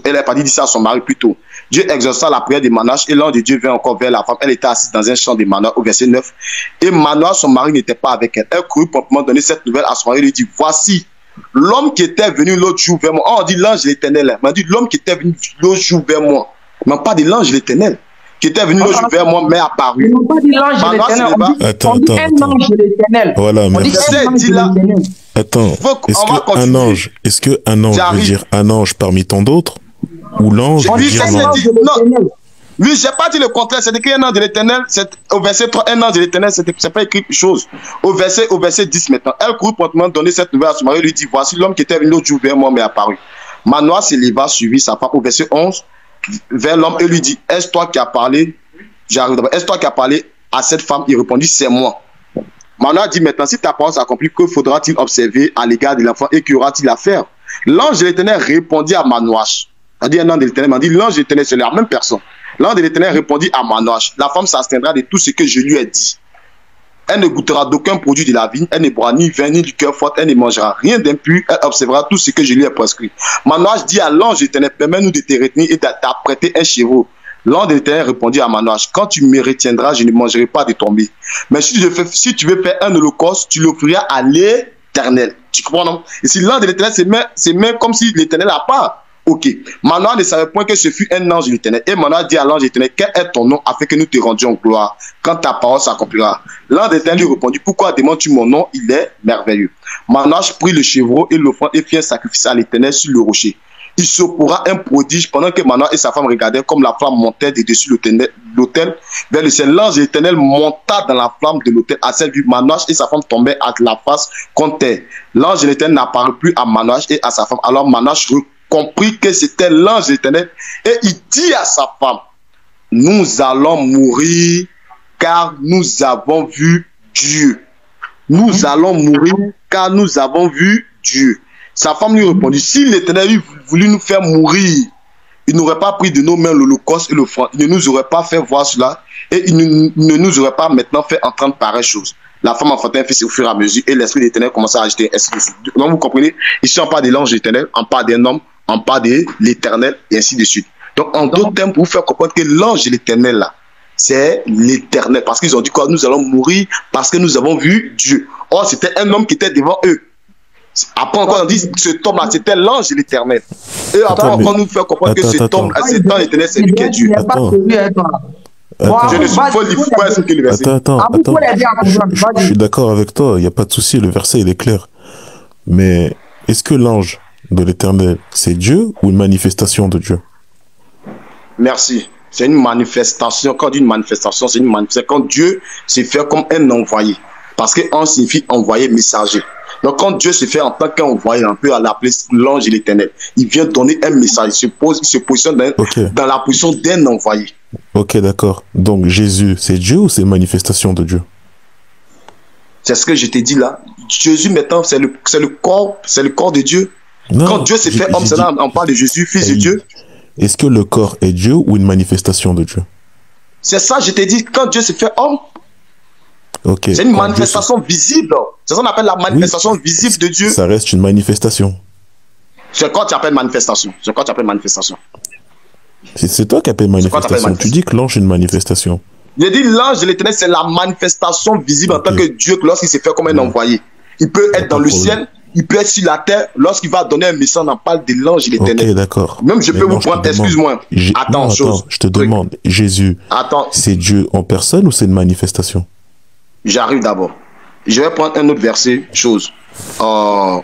Elle est partie dire ça à son mari plutôt. Dieu exauça la prière de Manoah et l'ange de Dieu vint encore vers la femme. Elle était assise dans un champ de Manoah au verset 9. Et Manoah, son mari, n'était pas avec elle. Elle courut promptement donner cette nouvelle à son mari et lui dit, voici l'homme qui était venu l'autre jour vers moi. On dit l'ange de l'Éternel. On dit l'homme qui était venu l'autre jour vers moi. Mais pas de l'ange de l'Éternel. qui était venu l'autre jour vers moi m'est apparu. On n'a pas dit l'ange de l'éternel. On dit un ange de l'éternel. Voilà, merci. Attends, est-ce qu'un ange veut dire un ange parmi tant d'autres? Ou l'ange veut dire l'ange? Oui, je n'ai pas dit le contraire, c'est écrit un ange de l'éternel, au verset 3, un ange de l'éternel, c'est pas écrit chose. Au verset 10 maintenant, elle courut promptement donner cette nouvelle à son mari, lui dit, voici l'homme qui était venu l'autre jour vers moi m'est apparu. Manoah s'éleva, suivit sa femme au verset 11, vers l'homme et lui dit, est-ce toi qui as parlé, j'arrive d'abord, est-ce toi qui as parlé à cette femme? Il répondit, c'est moi. Manoah dit maintenant, si ta parole s'accomplit, que faudra-t-il observer à l'égard de l'enfant et qu'y aura-t-il à faire? L'ange de l'éternel répondit à Manoah. On dit un ange de l'éternel, on dit l'ange de l'éternel, c'est la même personne. L'ange de l'éternel répondit à Manoah, la femme s'abstiendra de tout ce que je lui ai dit. Elle ne goûtera d'aucun produit de la vigne, elle ne boira ni vin ni liqueur forte, elle ne mangera rien d'impur, elle observera tout ce que je lui ai prescrit. Manoah dit à l'ange de l'éternel, permets-nous de te retenir et d'apprêter un chevreau. L'ange de l'éternel répondit à Manoah, quand tu me retiendras, je ne mangerai pas de ton mets. Mais si tu veux faire un holocauste, tu l'offriras à l'éternel. Tu comprends, non? Et si l'ange de l'éternel c'est même comme si l'éternel n'a pas. Ok. Manoah ne savait point que ce fut un ange de l'éternel. Et Manoah dit à l'ange de l'éternel, quel est ton nom afin que nous te rendions gloire quand ta parole s'accomplira? L'ange de l'éternel lui répondit, pourquoi demandes-tu mon nom? Il est merveilleux. Manoah prit le chevreau et l'offrande et fit un sacrifice à l'éternel sur le rocher. Il s'opéra un prodige pendant que Manoah et sa femme regardaient comme la flamme montait de dessus l'autel vers le ciel. L'ange de l'éternel monta dans la flamme de l'autel à cette vue. Manoah et sa femme tombaient à la face contre terre. L'ange de l'éternel n'apparut plus à Manoah et à sa femme. Alors Manoah comprit que c'était l'ange de l'éternel et il dit à sa femme, nous allons mourir car nous avons vu Dieu. Nous allons mourir car nous avons vu Dieu. Sa femme lui répondit, si l'éternel eût voulu nous faire mourir, il n'aurait pas pris de nos mains l'holocauste et l'offrande. Il ne nous aurait pas fait voir cela et il ne nous aurait pas maintenant fait entendre pareille chose. La femme enfantait un fils au fur et à mesure et l'esprit de l'éternel commença à agiter ainsi de suite. Donc vous comprenez, ici on parle de l'ange de l'éternel, on parle d'un homme, on parle de l'éternel et ainsi de suite. Donc en d'autres termes, pour vous faire comprendre que l'ange de l'éternel là, c'est l'éternel. Parce qu'ils ont dit quoi? Nous allons mourir parce que nous avons vu Dieu. Or c'était un homme qui était devant eux. Après encore on dit cet homme là c'était l'ange de l'éternel. Et après encore nous fait comprendre que cet homme là, cet ange éternel, c'est lui qui est Dieu. Je ne suis pas le verset. Attends. Je suis d'accord avec toi, il n'y a pas de souci, le verset il est clair. Mais est-ce que l'ange de l'éternel, c'est Dieu ou une manifestation de Dieu? Merci. C'est une manifestation. Quand on dit une manifestation, c'est une manifestation. Quand Dieu se fait comme un envoyé. Parce que on signifie envoyé, messager. Donc quand Dieu se fait en tant qu'envoyé, on peut l'appeler l'ange de l'éternel. Il vient donner un message. Il se positionne dans la position d'un envoyé. Ok, d'accord. Donc Jésus, c'est Dieu ou c'est une manifestation de Dieu? C'est ce que je t'ai dit là. Jésus maintenant, c'est le corps de Dieu. Non, quand Dieu s'est fait homme, c'est là on parle de Jésus, fils de Dieu. Est-ce que le corps est Dieu ou une manifestation de Dieu? C'est ça, je t'ai dit, quand Dieu s'est fait homme, okay. C'est une manifestation visible. C'est ça qu'on appelle la manifestation visible de Dieu. Ça reste une manifestation. C'est quoi tu appelles manifestation? C'est quoi tu appelles manifestation? C'est toi qui appelles manifestation. Tu dis que l'ange est une manifestation. Je dis l'ange de l'éternel, c'est la manifestation visible en tant que Dieu lorsqu'il s'est fait comme un envoyé. Il peut être dans le ciel, il peut être sur la terre. Lorsqu'il va donner un message, on en parle de l'ange de l'éternel. Ok, d'accord. Même je peux vous prendre, excuse-moi. Attends, je te demande, Jésus, c'est Dieu en personne ou c'est une manifestation? J'arrive d'abord. Je vais prendre un autre verset, chose. Le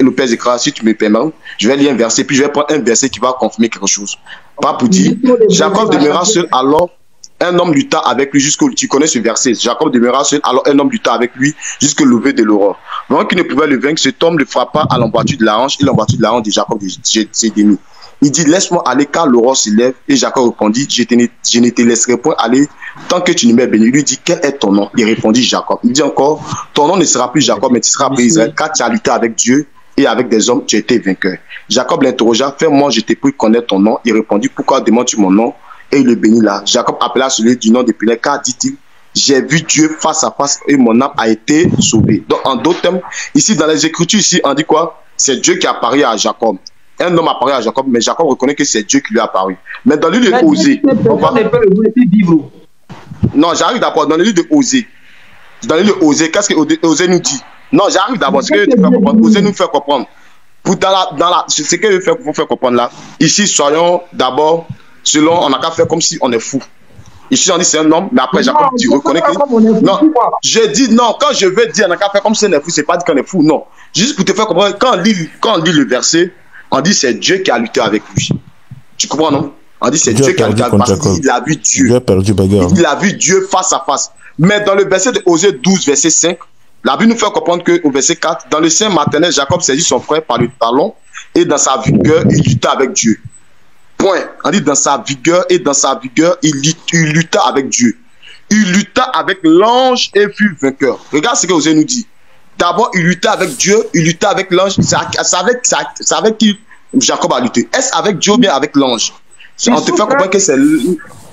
Père écrit, si tu me permets, je vais lire un verset, puis je vais prendre un verset qui va confirmer quelque chose. Pas pour dire, Jacob demeura seul, alors un homme lutta avec lui jusqu'au... Tu connais ce verset. Jacob demeura seul, alors un homme lutta avec lui jusqu'au lever de l'aurore. Donc il ne pouvait le vaincre, cet homme le frappa à l'emboîture de la hanche, et l'emboîture de la hanche de Jacob s'est dénue. Il dit, laisse-moi aller car l'aurore se lève. Et Jacob répondit, je ne te laisserai point aller tant que tu ne m'es béni. Il lui dit, quel est ton nom? Il répondit, Jacob. Il dit encore, ton nom ne sera plus Jacob, mais tu seras appelé Israël, car tu as lutté avec Dieu et avec des hommes, tu as été vainqueur. Jacob l'interrogea, fais-moi, je t'ai pris connaître ton nom. Il répondit, pourquoi demandes-tu mon nom? Et il le bénit là. Jacob appela celui du nom de Pélet, car dit-il, j'ai vu Dieu face à face et mon âme a été sauvée. Donc en d'autres termes, ici dans les Écritures, ici on dit quoi? C'est Dieu qui apparaît à Jacob. Un homme apparaît à Jacob, mais Jacob reconnaît que c'est Dieu qui lui a apparu. Mais dans le livre de Osée, non, j'arrive d'abord. Dans le livre de Osée, qu'est-ce que Osée nous dit? Non, j'arrive d'abord. Ce que tu fais comprendre, Osée nous fait comprendre. Ce que vous faire comprendre là, ici, soyons selon, on n'a qu'à faire comme si on est fou. Ici, on dit c'est un homme, mais après, Jacob, tu reconnais que... Non, je dis non, quand je veux dire on n'a qu'à faire comme si on est fou, c'est pas dire qu'on est fou, non. Juste pour te faire comprendre, quand on lit le verset, on dit c'est Dieu qui a lutté avec lui. Tu comprends, non? On dit c'est Dieu qui a lutté avec lui parce qu'il a vu Dieu. Il a vu Dieu face à face. Mais dans le verset de Osée 12, verset 5, la Bible nous fait comprendre qu'au verset 4, dans le sein maternel, Jacob saisit son frère par le talon et dans sa vigueur, il lutta avec Dieu. Point. On dit dans sa vigueur et dans sa vigueur, il lutta avec Dieu. Il lutta avec l'ange et fut vainqueur. Regarde ce que Osée nous dit. D'abord, il lutta avec Dieu, il lutta avec l'ange. C'est avec qui Jacob a lutté. Est-ce avec Dieu ou bien avec l'ange? On te fait comprendre que c'est...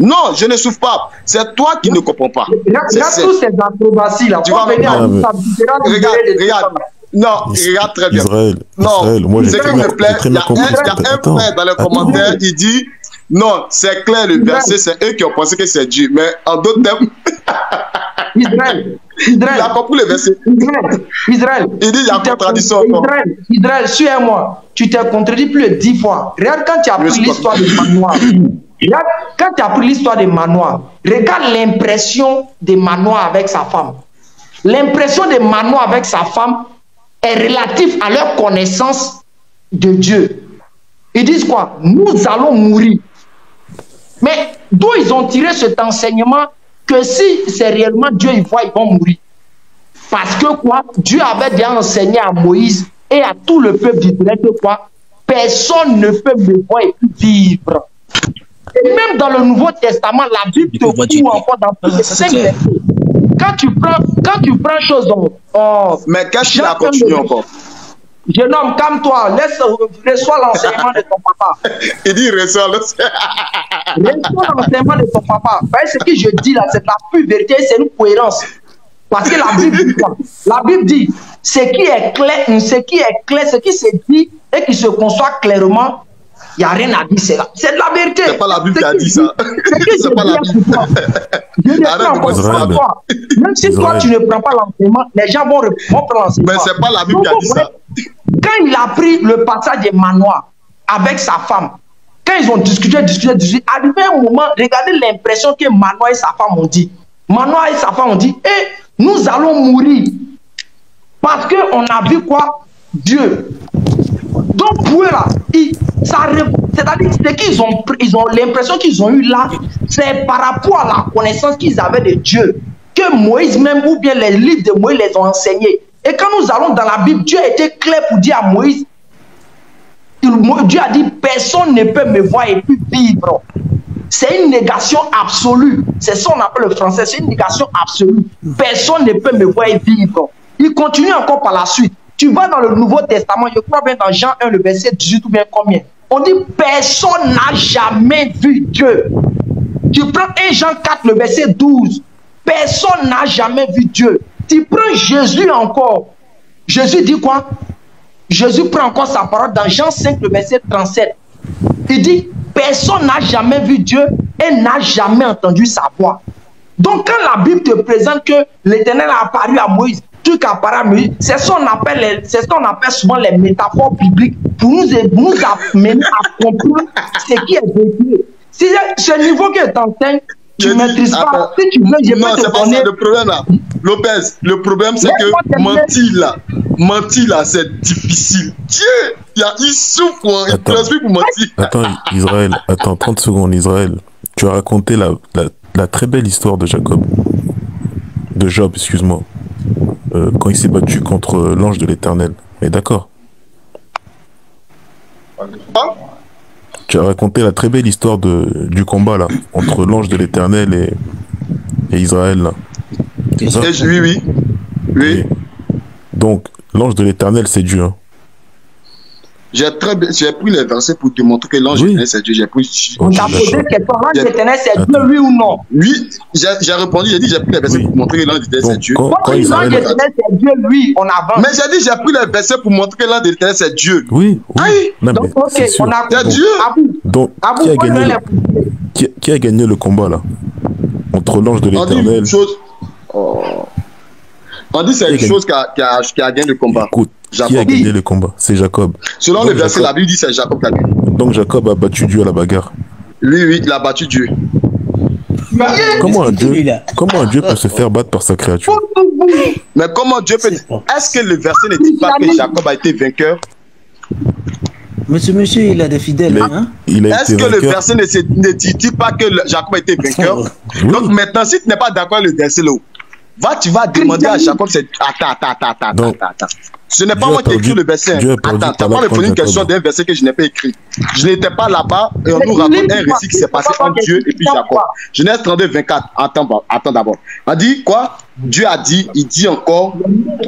Non, je ne souffre pas. C'est toi qui ne comprends pas. Regarde tous ces acrobaties là. Tu vas venir regarde. Non, regarde très bien. Israël, moi, ce qui me plaît, il y a un frère dans les commentaires, il dit, non, c'est clair, le verset, c'est eux qui ont pensé que c'est Dieu. Mais en d'autres termes, Israël, il a compris le verset. Israël, il dit, il y a contradiction encore. Israël, suis-moi, tu t'es contredit plus de 10 fois. Regarde quand tu as pris l'histoire de Manoir. Regarde, quand tu as pris l'histoire de Manoir, regarde l'impression de Manoir avec sa femme. L'impression de Manoir avec sa femme est relative à leur connaissance de Dieu. Ils disent quoi? Nous allons mourir. Mais d'où ils ont tiré cet enseignement que si c'est réellement Dieu, ils voient, ils vont mourir. Parce que quoi? Dieu avait déjà enseigné à Moïse et à tout le peuple d'Israël que quoi? Personne ne peut me voir et vivre. Et même dans le Nouveau Testament, la Bible te court encore dans les 5 versets. Quand tu prends chose mais qu'est-ce qu'il a continué encore? Jeune homme, calme-toi, reçois l'enseignement de ton papa. Il dit reçois l'enseignement de ton papa. Vous voyez ce que je dis là, c'est la pure vérité, c'est une cohérence. Parce que la Bible dit quoi? La Bible dit ce qui est clair, ce qui se dit et qui se conçoit clairement. Il n'y a rien à dire, c'est de la vérité. C'est pas la Bible qui a dit ça. C'est pas la Bible. Je ne prends pas toi. Même si toi, tu ne prends pas l'enseignement, les gens vont prendre l'enseignement. Mais c'est pas la Bible qui a dit ça. Quand il a pris le passage de Manoah avec sa femme, quand ils ont discuté, arrivé un moment, regardez l'impression que Manoah et sa femme ont dit. Manoah et sa femme ont dit, nous allons mourir. Parce qu'on a vu quoi? Dieu. Donc pour eux là, c'est-à-dire qu'ils ont l'impression qu'ils ont eu là, c'est par rapport à la connaissance qu'ils avaient de Dieu, que Moïse même, ou bien les livres de Moïse les ont enseignés. Et quand nous allons dans la Bible, Dieu a été clair pour dire à Moïse, Dieu a dit, personne ne peut me voir et puis vivre. C'est une négation absolue. C'est ça qu'on appelle le français, c'est une négation absolue. Personne ne peut me voir et vivre. Il continue encore par la suite. Tu vas dans le Nouveau Testament, je crois bien dans Jean 1, le verset 18 ou bien combien? On dit personne n'a jamais vu Dieu. Tu prends 1 Jean 4, le verset 12. Personne n'a jamais vu Dieu. Tu prends Jésus encore. Jésus dit quoi? Jésus prend encore sa parole dans Jean 5, le verset 37. Il dit personne n'a jamais vu Dieu et n'a jamais entendu sa voix. Donc quand la Bible te présente que l'Éternel a apparu à Moïse, c'est ce qu'on appelle souvent les métaphores bibliques pour nous amener à comprendre ce qui est vécu. Si ce niveau que tu enseignes, tu ne maîtrises pas. Si tu veux, je non, c'est pas ça le problème là. Lopez, le problème c'est que mentir là, c'est difficile. Dieu, il souffre, il transmet pour mentir. Attends, Israël, 30 secondes, Israël. Tu as raconté la très belle histoire de Job, excuse-moi. Quand il s'est battu contre l'ange de l'Éternel. Mais d'accord. Tu as raconté la très belle histoire du combat là entre l'ange de l'Éternel et Israël là. Oui. Donc l'ange de l'Éternel c'est Dieu. Hein. J'ai pris les versets pour te montrer que l'ange de l'Éternel c'est Dieu. J'ai pris. On t'a posé question, l'ange de l'Éternel c'est Dieu, oui ou non? Oui, j'ai répondu, j'ai dit j'ai pris les versets pour montrer que l'ange de l'Éternel c'est Dieu. Quand l'ange de l'Éternel c'est Dieu, oui, on avance. Mais j'ai dit j'ai pris les versets pour montrer que l'ange de l'Éternel c'est Dieu. Oui. Non, donc ok, on a c'est Dieu. Donc qui a gagné le combat là entre l'ange de l'Éternel? On dit c'est une chose qui a gagné le combat. Écoute, qui a gagné le combat? C'est Jacob. Selon le verset, la Bible dit c'est Jacob qui a gagné. Donc Jacob a battu Dieu à la bagarre. Oui, il a battu Dieu. Comment un Dieu peut se faire battre par sa créature? Mais comment Dieu peut... Est-ce que le verset ne dit pas que Jacob a été vainqueur? Monsieur, il a des fidèles. Est-ce que le verset ne dit pas que Jacob a été vainqueur? Oui. Donc maintenant, si tu n'es pas d'accord avec le verset là, tu vas demander à Jacob... Attends. Ce n'est pas moi qui ai écrit le verset. Attends, tu vas me poser une question d'un verset que je n'ai pas écrit. Je n'étais pas là-bas et on nous raconte un récit qui s'est passé entre Dieu et puis Jacob. Genèse 32, 24. Attends d'abord. On dit quoi? Dieu a dit, il dit encore,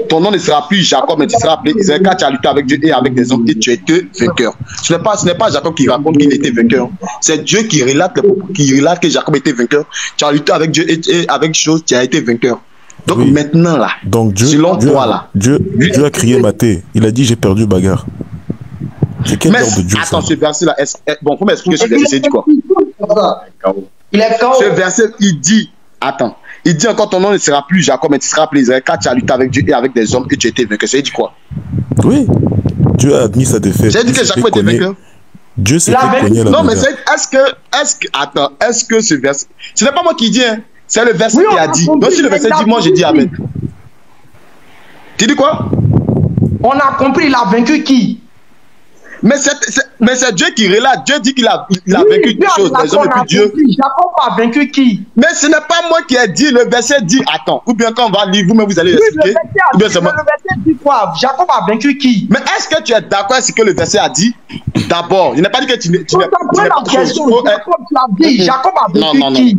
ton nom ne sera plus Jacob, mais tu seras appelé Israël, car tu as lutté avec Dieu et avec des hommes et tu as été vainqueur. Ce n'est pas Jacob qui raconte qu'il était vainqueur. C'est Dieu qui relate que Jacob était vainqueur. Tu as lutté avec Dieu et avec des choses, tu as été vainqueur. Donc maintenant là, selon toi là, Dieu a crié maté. Il a dit j'ai perdu bagarre. C'est quel genre de Dieu? Attends, ce verset là, bon, faut m'expliquer ce verset, c'est dit quoi? Ce verset, il dit, attends, il dit encore ton nom ne sera plus Jacob, mais tu seras appelé Israël, car tu as lutté avec Dieu et avec des hommes et tu as été vainqueur. Ça dit quoi? Oui, Dieu a admis sa défaite. J'ai dit que Jacob était vainqueur. Dieu s'est fait cogner la non, mais est-ce que ce verset, ce n'est pas moi qui dis, hein. C'est le verset qui a dit. Donc si le verset dit, moi j'ai dit amen. Tu dis quoi? On a compris, il a vaincu qui? Mais c'est Dieu qui relate. Dieu dit qu'il a vaincu des choses. Les hommes et puis Dieu. Jacob a vaincu qui? Mais ce n'est pas moi qui ai dit. Le verset dit, attends. Ou bien quand on va lire, vous-même vous allez expliquer. Le verset dit quoi? Jacob a vaincu qui? Mais est-ce que tu es d'accord avec ce que le verset a dit? D'abord, il n'a pas dit que tu n'es pas question. Jacob a vaincu qui?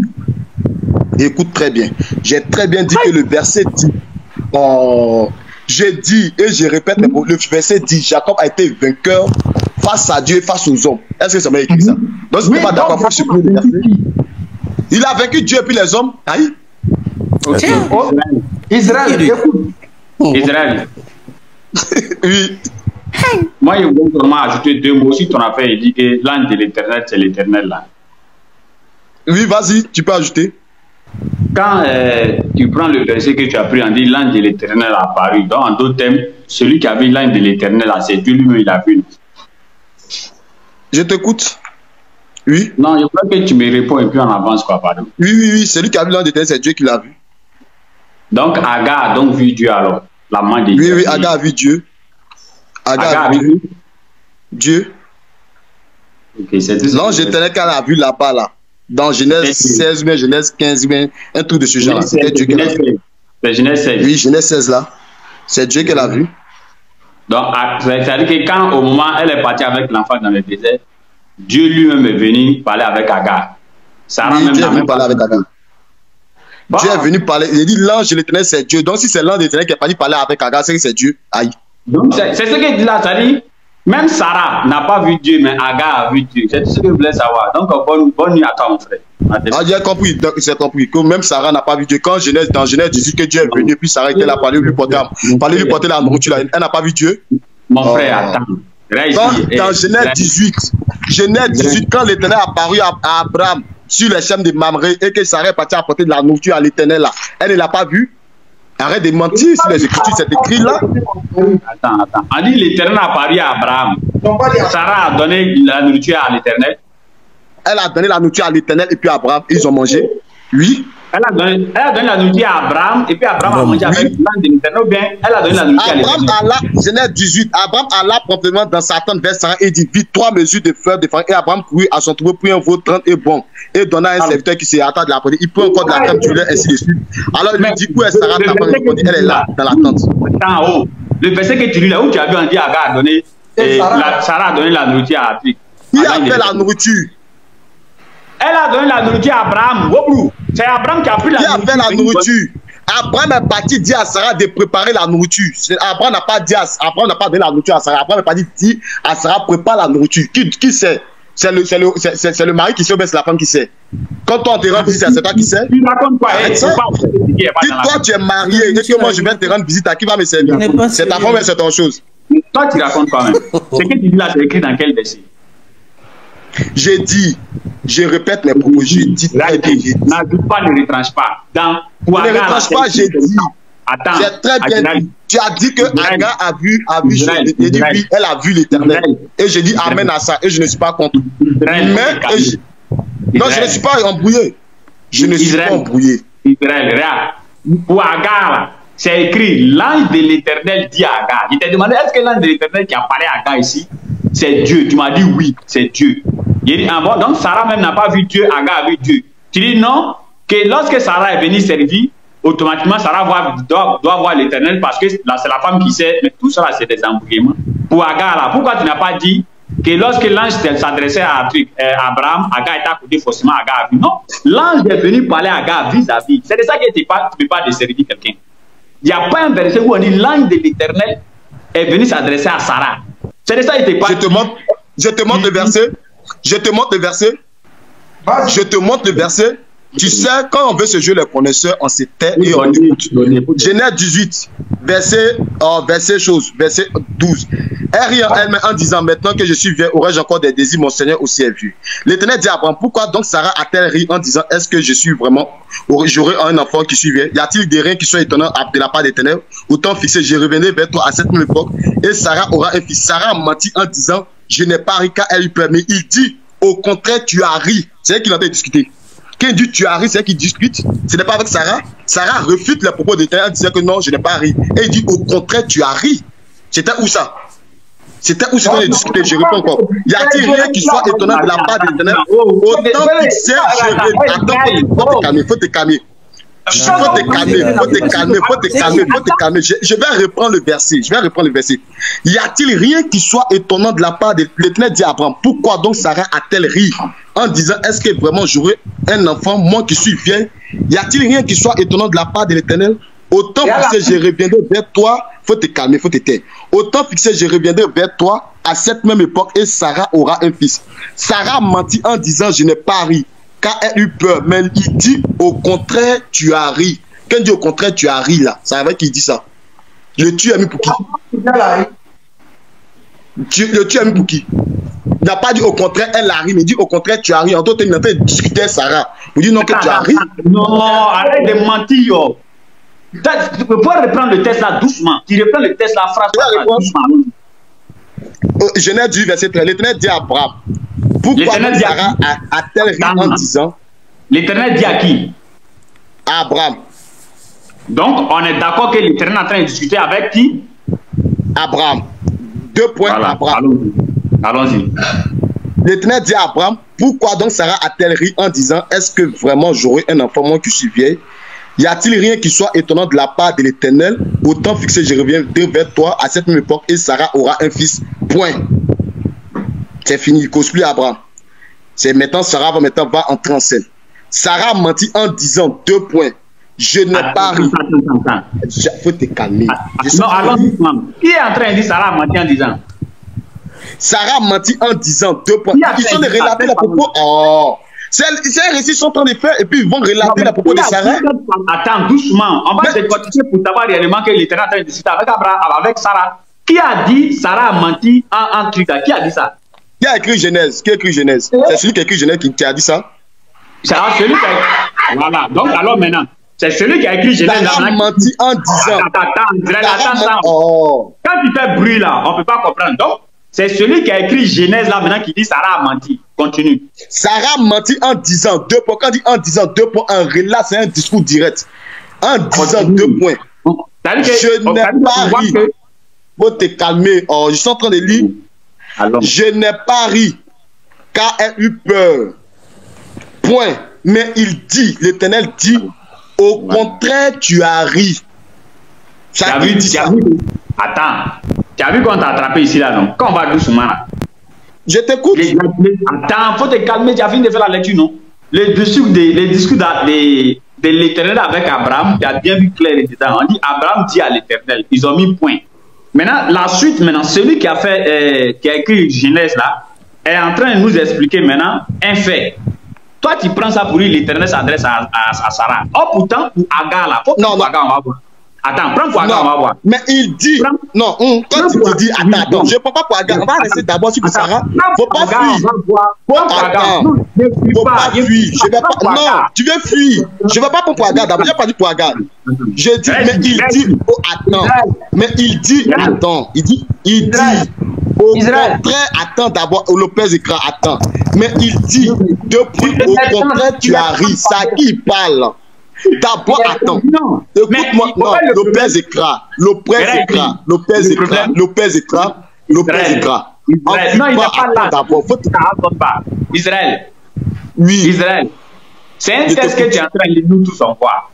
Écoute très bien. J'ai très bien dit que le verset dit. J'ai dit et je répète, le verset dit Jacob a été vainqueur face à Dieu et face aux hommes. Est-ce que ça m'a écrit ça? Donc si tu n'es pas d'accord, il faut supprimer le verset. Il a vaincu Dieu et puis les hommes. Aïe. Ok. Israël, écoute. Israël. Oui. Moi, je voudrais vraiment ajouter deux mots. Si ton affaire, il dit que l'ange de l'éternel, c'est l'éternel là. Oui, vas-y, tu peux ajouter. Quand tu prends le verset que tu as pris, on dit l'ange de l'éternel a apparu. Donc, en d'autres termes, celui qui a vu l'ange de l'éternel, c'est Dieu lui-même, il a vu. Je t'écoute. Oui. Non, je crois que tu me réponds et puis on avance, quoi, pardon. Oui. Celui qui a vu l'ange de l'éternel, c'est Dieu qui l'a vu. Donc, Agar a donc vu Dieu alors. La main de Dieu. Oui, Agar a vu Dieu. Agar a vu Dieu. Okay, l'ange de l'éternel qu'elle a vu là-bas, là. Dans Genèse 16, mais Genèse 15, mais un truc de ce genre. C'était Dieu qu'elle a vu. C'est Genèse 16. Oui, Genèse 16 là. C'est Dieu qu'elle a vu. Donc, c'est-à-dire que quand au moment elle est partie avec l'enfant dans le désert, Dieu lui-même est venu parler avec Agar. Sarah même Dieu est venu parler avec Agar. Bon. Dieu est venu parler. Il dit l'ange de l'éternel c'est Dieu. Donc si c'est l'ange de l'éternel qui est parti parler avec Agar, c'est que c'est Dieu. Aïe. Donc c'est ce qu'il dit là, ça dit. Même Sarah n'a pas vu Dieu, mais Agar a vu Dieu. C'est tout ce que je voulais savoir. Donc, bonne nuit à toi, mon frère. J'ai compris. J'ai compris que même Sarah n'a pas vu Dieu. Quand dans Genèse 18, que Dieu est venu, puis Sarah était là, pour lui porter la nourriture. Elle n'a pas vu Dieu. Mon frère, attends. Dans Genèse 18, quand l'Éternel a apparu à Abraham sur les chemins de Mamré et que Sarah est partie apporter de la nourriture à l'Éternel, là, elle ne l'a pas vu. Arrête de mentir sur les Écritures, c'est écrit là. Attends. On dit l'Éternel a apparu à Abraham. Sarah a donné la nourriture à l'Éternel. Elle a donné la nourriture à l'Éternel et puis à Abraham, ils ont mangé. Oui. Elle a donné la nourriture à Abraham et puis Abraham a mangé avec l'âne de l'Éternel. Ou bien elle a donné la nourriture à l'Éternel. Genèse 18, Abraham alla promptement dans sa tente vers Sarah et dit vite 3 mesures de fleurs de farine. Et Abraham courut à son troupeau, prit un veau 30 et bon. Et donna à un serviteur qui s'est attendu de la porter. Il prend encore de la crème du lait, ainsi de suite. Alors il lui dit où est Sarah? Elle est là, dans la tente. En haut. Le verset que tu lis là où tu as vu, on dit Agar a donné. Sarah a donné la nourriture à Afrique. Qui a fait la nourriture? Elle a donné la nourriture à Abraham. C'est Abraham qui a pris la nourriture. Qui a fait la nourriture? Abraham est parti dire à Sarah de préparer la nourriture. Abraham n'a pas donné la nourriture à Sarah. Abraham est parti dire à Sarah prépare la nourriture. Qui sait? C'est le mari qui sait ou bien c'est la femme qui sait? Quand toi on te rend visite, c'est toi qui sais? Tu racontes quoi? Si toi tu es marié et que moi je viens te rendre visite, à qui va me servir? C'est ta femme ou c'est ton chose? Toi tu racontes quand même. Ce que tu dis là, c'est écrit dans quel verset? J'ai dit, je répète mes propos, j'ai dit très bien. N'ajoute pas, ne retranche pas. Ne retranche pas, j'ai dit. Attends. J'ai très bien dit. Tu as dit que Agar a vu j'ai dit oui, elle a vu l'Éternel. Et j'ai dit amen à ça, et je ne suis pas contre. Non, je ne suis pas embrouillé. Je ne suis pas embrouillé. Israël, regarde. Pour Agar, c'est écrit, l'ange de l'Éternel dit à Agar. Je t'ai demandé, est-ce que l'ange de l'Éternel qui a parlé à Agar ici, c'est Dieu? Tu m'as dit oui, c'est Dieu. Il dit, ah bon, donc Sarah même n'a pas vu Dieu, Agar a vu Dieu. Tu dis non, que lorsque Sarah est venue servir, automatiquement Sarah doit voir l'Éternel parce que là c'est la femme qui sait, mais tout cela c'est des embrouillements. Pour Agar là, pourquoi tu n'as pas dit que lorsque l'ange s'adressait à Abraham, Agar était à côté, forcément Agar a vu? Non, l'ange est venu parler à Agar vis-à-vis. C'est de ça que tu ne peux pas desservir quelqu'un. Il n'y a pas un verset où on dit l'ange de l'Éternel est venu s'adresser à Sarah. C'est de ça que tu ne peux pas. Je te montre le verset. Je te montre le verset. Je te montre le verset. Tu sais, quand on veut se jouer les connaisseurs, on se tait et on écoute. Genèse 18, verset 12. Elle rit en elle-même en disant, maintenant que je suis vieille, aurais-je encore des désirs, mon Seigneur aussi est vu. L'Éternel dit à Abraham, pourquoi donc Sarah a-t-elle ri en disant, est-ce que je suis vraiment, j'aurai un enfant qui suis vieille? Y a-t-il des rien qui soit étonnant de la part des ténèbres? Autant fixé, je reviendrai vers toi à cette même époque, et Sarah aura un fils. Sarah a menti en disant, je n'ai pas ri car elle lui permet. Il dit, au contraire, tu as ri. C'est elle qui l'a discuté. Quand il dit tu as ri, c'est elle qui discute. Ce n'est pas avec Sarah. Sarah refute les propos de l'Éternel en disant que non, je n'ai pas ri. Et il dit au contraire, tu as ri. C'était où ça? C'était où ce qu'on a discuté? Je réponds encore. Y a-t-il rien qui soit étonnant de la part de l'Éternel? Autant fixé, attends, faut te calmer. Faut te calmer. Je vais reprendre le verset. Y a-t-il rien qui soit étonnant de la part de l'Éternel dit à Abraham? Pourquoi donc Sarah a-t-elle ri en disant, est-ce que vraiment j'aurai un enfant, moi qui suis vieille? Y a-t-il rien qui soit étonnant de la part de l'Éternel? Autant fixé, je reviendrai vers toi. Faut te calmer, faut te taire. Autant fixé, je reviendrai vers toi à cette même époque et Sarah aura un fils. Sarah mentit en disant, je n'ai pas ri, car elle eut peur. Mais il dit, au contraire, tu as ri. Quand il dit au contraire, tu as ri là, ça veut dire qu'il dit ça. Le tu as mis pour qui? Le tu as mis pour qui? Il n'a pas dit au contraire, elle a ri, mais il dit au contraire, tu as ri. En d'autres termes, il est en train de discuter avec Sarah. Il dit non, que tu as ri. Non, arrête de mentir, yo. Tu peux reprendre le test là doucement. Tu reprends le test là, phrase doucement. Genèse 18, verset 13. L'Éternel dit à Abraham, pourquoi Sarah a-t-elle ri en disant? L'Éternel dit à qui? À Abraham. Donc, on est d'accord que l'Éternel est en train de discuter avec qui? Abraham. 2 points, voilà, Abraham. Allons-y. L'Éternel dit à Abraham, pourquoi donc Sarah a-t-elle ri en disant, est-ce que vraiment j'aurai un enfant, moi qui suis vieille? Y a-t-il rien qui soit étonnant de la part de l'Éternel? Autant fixé, je reviens vers toi à cette même époque et Sarah aura un fils. Point. C'est fini, il ne cause plus Abraham. C'est maintenant, Sarah va entrer en scène. Sarah mentit en disant 2 points. Je n'ai pas ri. Il faut te calmer. Non, allons-y. Qui est en train de dire Sarah mentit en disant? Sarah mentit en disant 2 points. Ils sont de relater la propos. Oh. C'est un récit sont en train de faire et puis ils vont relater la propos de Sarah. Attends, doucement. On va se continuer pour savoir réellement que l'Éternel est en train de discuter avec Abraham, avec Sarah. Qui a dit Sarah a menti en truc? Qui a dit ça? Qui a écrit Genèse? C'est celui qui a écrit Genèse qui a dit ça? C'est celui qui a... Voilà. Donc alors maintenant, c'est celui qui a écrit Genèse. Sarah a menti en disant. Attends. Quand tu fais bruit là, on ne peut pas comprendre. Donc, c'est celui qui a écrit Genèse là maintenant qui dit Sarah a menti. Continue. Sarah mentit en disant 2 points. Quand on dit en disant 2 points, un relat, c'est un discours direct. En disant 2 points. Je n'ai pas ri. Faut te calmer. Oh, je suis en train de lire. Alors. Je n'ai pas ri, car elle eut peur. Point. Mais il dit, l'Éternel dit, au contraire, tu as ri. Ça veut dire. Attends. Tu as vu qu'on t'a attrapé ici là, non? Quand on va doucement là. Je t'écoute. Attends, faut te calmer, tu as fini de faire la lecture, non? Les discours de l'Éternel avec Abraham, tu as bien vu clair dedans. On dit Abraham dit à l'Éternel, ils ont mis point. Maintenant, la suite, celui qui a écrit Genèse là, est en train de nous expliquer maintenant un fait. Toi, tu prends ça pour lui, l'Éternel s'adresse à Sarah. Oh, pourtant, pour Agar là, faut que Agar, on va voir. Attends, prends pour Agar, on va voir. Mais il dit, non, quand tu dis, attends, je ne prends pas pour Agar, on va rester d'abord sur Sarah. Faut pas fuir. Faut pas fuir. Je vais pas, non, tu veux fuir. Je ne vais pas prendre pour Agar, d'abord, je n'ai pas dit pour Agar. Je dis, mais il dit, attends, mais il dit, attends, il dit, Au contraire, attends d'abord, Lopez écran, attends. Mais il dit, depuis au contraire, tu as ri. Ça qui parle. D'abord, attends. Écoute-moi, non, Lopez écran. Lopez écran. Lopez écran. Lopez écran. Lopez écran. Non, il n'a pas là. D'abord, faut te Israël. Oui. Israël. C'est un texte que tu es en train de lire, nous tous en voir.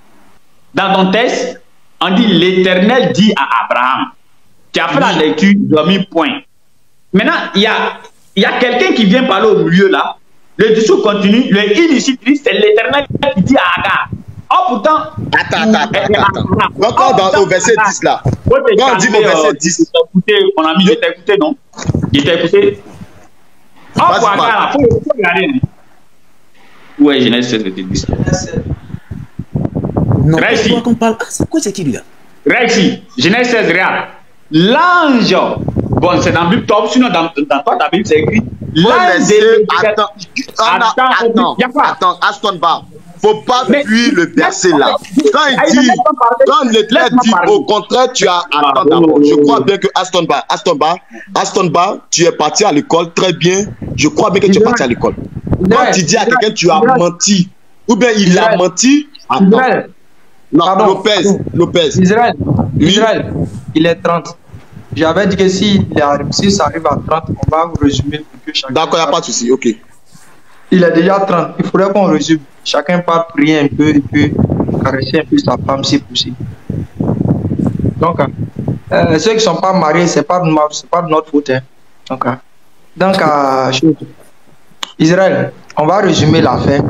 Dans ton texte, on dit l'Éternel dit à Abraham. Tu as fait la lecture, tu as mis point. Maintenant, il y a quelqu'un qui vient parler au milieu là. Le discours continue. Le illicite, c'est l'Éternel qui dit à Agar. Oh, pourtant. Attends. Encore au verset 10 là. Quand on dit au verset 10. Mon ami, je t'ai écouté, non? Je t'ai écouté. Oh, pour Agar là, faut regarder. Ouais, Genèse 7, verset 10. Non, pourquoi qu'on parle? Ah, c'est quoi cette idée là? Réussi. Genèse 16, regarde. L'ange. Bon, c'est dans la Bible top, sinon dans ta Bible, c'est écrit. Attends, Aston Bar. Faut pas fuir le verset là. Quand il dit, quand l'Éternel dit, au contraire, tu as. Attends d'abord. Je crois bien que Aston Bar, tu es parti à l'école très bien. Je crois bien que tu es parti à l'école. Quand tu dis à quelqu'un, tu as menti, ou bien il a menti. Israël. Non, Lopez. Israël. Il est 30. J'avais dit que si ça arrive à 30, on va vous résumer pour que chacun. D'accord, il n'y a pas de souci, ok. Il est déjà 30. Il faudrait qu'on résume. Chacun part prier un peu et puis caresser un peu sa femme si possible. Donc, ceux qui ne sont pas mariés, ce n'est pas de notre faute. Hein. Donc, Israël, on va résumer l'affaire.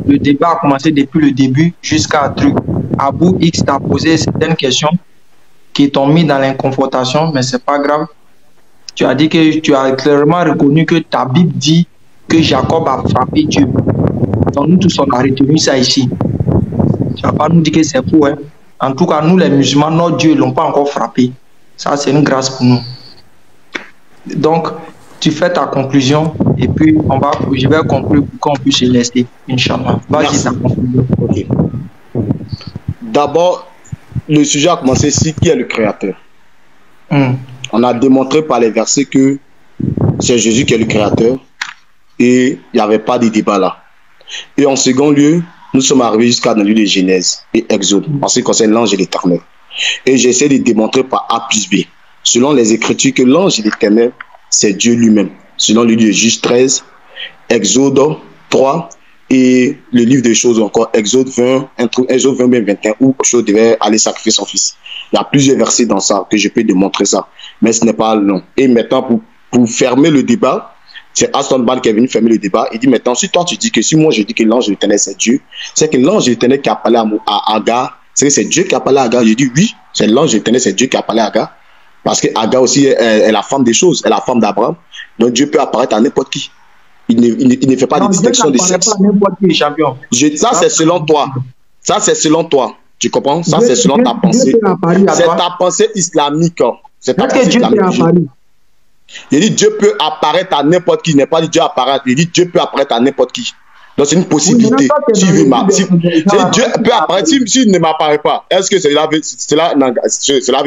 Le débat a commencé depuis le début jusqu'à truc. Abou X t'a posé certaines questions qui t'ont mis dans l'inconfortation, mais c'est pas grave. Tu as dit que tu as clairement reconnu que ta Bible dit que Jacob a frappé Dieu. Donc nous tous on a retenu ça ici. Tu vas pas nous dire que c'est faux. Hein. En tout cas, nous les musulmans, notre Dieu ne l'ont pas encore frappé. Ça, c'est une grâce pour nous. Donc, tu fais ta conclusion et puis je vais conclure pour qu'on puisse se laisser. Inch'Allah. Vas-y, ta conclusion. Okay. D'abord, le sujet a commencé ici, qui est le créateur? On a démontré par les versets que c'est Jésus qui est le créateur et il n'y avait pas de débat là. Et en second lieu, nous sommes arrivés jusqu'à dans le livre de Genèse et Exode en ce qui concerne l'ange de l'Éternel. Et j'essaie de démontrer par A plus B, selon les Écritures, que l'ange de l'Éternel, c'est Dieu lui-même. Selon le livre de Juge 13, Exode 3 et le livre des choses encore, Exode 20, Exode 20, 21, où Joshua devait aller sacrifier son fils. Il y a plusieurs versets dans ça que je peux démontrer ça, mais ce n'est pas long. Et maintenant, pour fermer le débat, c'est Aston Ball qui est venu fermer le débat. Il dit maintenant, si toi tu dis que, si moi je dis que l'ange de l'Éternel c'est Dieu, c'est que l'ange de l'Éternel qui a parlé à Agar, c'est Dieu qui a parlé à Agar. Je dis oui, c'est l'ange de l'Éternel, c'est Dieu qui a parlé à Agar. Parce que Agar aussi est la femme des choses, est la femme d'Abraham. Donc Dieu peut apparaître à n'importe qui. Il ne fait pas de distinction de sexe. Ça, c'est selon toi. Ça, c'est selon toi. Tu comprends? Ça, c'est selon ta pensée. C'est ta pensée islamique. C'est ta pensée islamique. Il dit Dieu peut apparaître à n'importe qui. Il n'est pas dit Dieu apparaître. Il dit Dieu peut apparaître à n'importe qui. Donc, c'est une possibilité. Si Dieu peut apparaître, s'il ne m'apparaît pas, est-ce que cela veut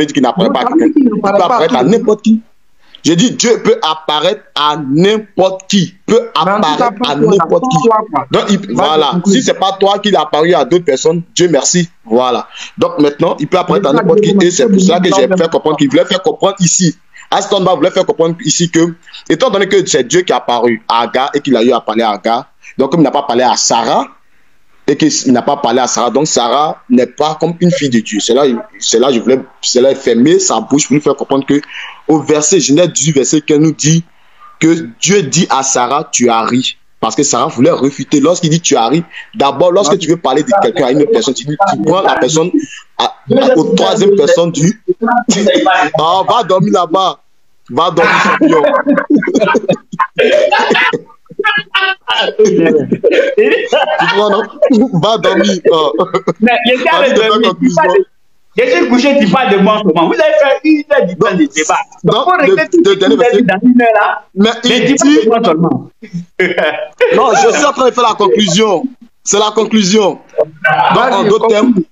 dire qu'il n'apparaît pas à quelqu'un? Il peut apparaître à n'importe qui. J'ai dit Dieu peut apparaître à n'importe qui. Peut apparaître à n'importe qui. Donc, voilà. Si ce n'est pas toi qui l'as apparu à d'autres personnes, Dieu merci. Voilà. Donc maintenant, il peut apparaître à n'importe qui. Et c'est pour ça que j'ai fait comprendre qu'il voulait faire comprendre ici. Aston Bar voulait faire comprendre ici que, étant donné que c'est Dieu qui a apparu à Agar et qu'il a eu à parler à Agar, donc comme il n'a pas parlé à Sarah, et qu'il n'a pas parlé à Sarah, donc Sarah n'est pas comme une fille de Dieu. C'est là je voulais fermer sa bouche pour lui faire comprendre que au verset Genèse 18, verset 15 nous dit que Dieu dit à Sarah, tu as ri. Parce que Sarah voulait refuter. Lorsqu'il dit tu as ri, d'abord lorsque tu veux parler de quelqu'un à une autre personne, tu prends la personne au troisième personne du... Oh, va dormir là-bas. Va dormir, champion. Tu vois, non? Va dormir. Mais les gars, je suis couché, tu parles de moi comment? Vous avez fait une heure du temps de débat. Donc, pour régler tout ce que vous avez dit dans une heure là, mais il dit... Non, je suis en train de faire la conclusion. C'est la conclusion. Donc, en d'autres termes, Dieu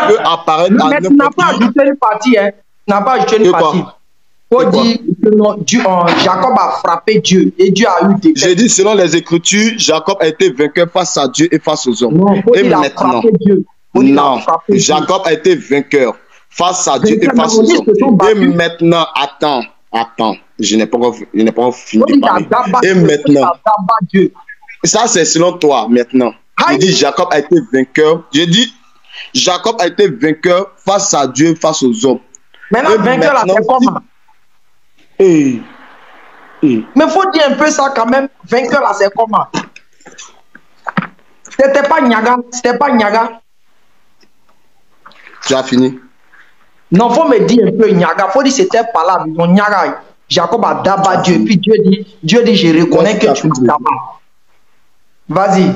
peut apparaître à n'importe qui. Mais tu n'as pas ajouté une partie, hein? Tu n'as pas ajouté une partie. Faut dire que non, Jacob a frappé Dieu et Dieu a eu des... J'ai dit, selon les Écritures, Jacob a été vainqueur face à Dieu et face aux hommes. Non, et maintenant, non, Jacob a été vainqueur face à Dieu et face aux hommes. Et maintenant, attends, je n'ai pas fini de parler. Et maintenant, ça c'est selon toi maintenant. Je dis Jacob a été vainqueur. Je dis Jacob a été vainqueur face à Dieu, face aux hommes. Maintenant, vainqueur là, c'est comment? Mais faut dire un peu ça quand même. Vainqueur là, c'est comment? C'était pas Nyaga. Tu as fini? Non, faut me dire un peu Nyaga. Faut dire c'était pas là. Non, Nyaga. Jacob a d'abord Dieu. Et puis Dieu dit, je reconnais que tu es d'abord. Vas-y.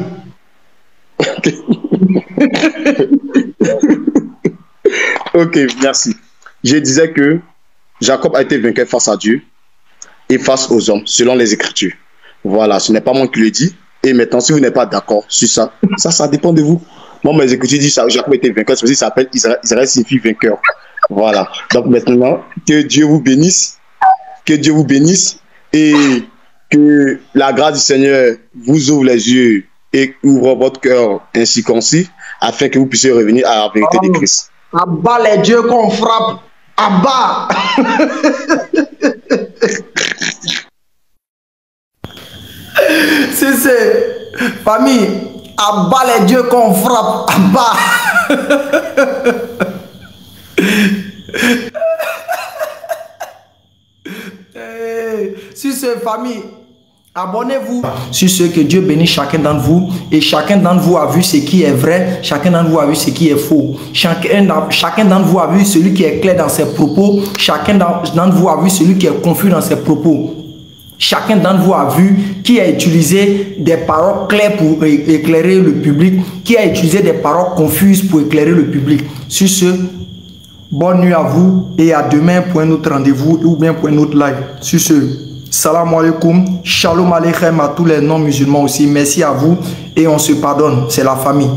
Ok, merci. Je disais que Jacob a été vainqueur face à Dieu et face aux hommes, selon les Écritures. Voilà, ce n'est pas moi qui le dis. Et maintenant, si vous n'êtes pas d'accord sur ça, ça dépend de vous. Moi, mes Écritures disent que Jacob a été vainqueur, c'est parce qu'il s'appelle Israël signifie vainqueur. Voilà. Donc maintenant, que Dieu vous bénisse. Que Dieu vous bénisse et que la grâce du Seigneur vous ouvre les yeux et ouvre votre cœur ainsi concis afin que vous puissiez revenir à la vérité de Christ. Abat les dieux qu'on frappe. Abat. C'est famille. Abat les dieux qu'on frappe. Abat. Si c'est famille, abonnez-vous sur ce, que Dieu bénisse chacun d'entre vous. Et chacun d'entre vous a vu ce qui est vrai, chacun d'entre vous a vu ce qui est faux. Chacun d'entre vous a vu celui qui est clair dans ses propos, chacun d'entre vous a vu celui qui est confus dans ses propos. Chacun d'entre vous a vu qui a utilisé des paroles claires pour éclairer le public, qui a utilisé des paroles confuses pour éclairer le public. Sur ce, bonne nuit à vous et à demain pour un autre rendez-vous ou bien pour un autre live. Sur ce, salam alaikum, shalom aleichem à tous les non-musulmans aussi. Merci à vous et on se pardonne, c'est la famille.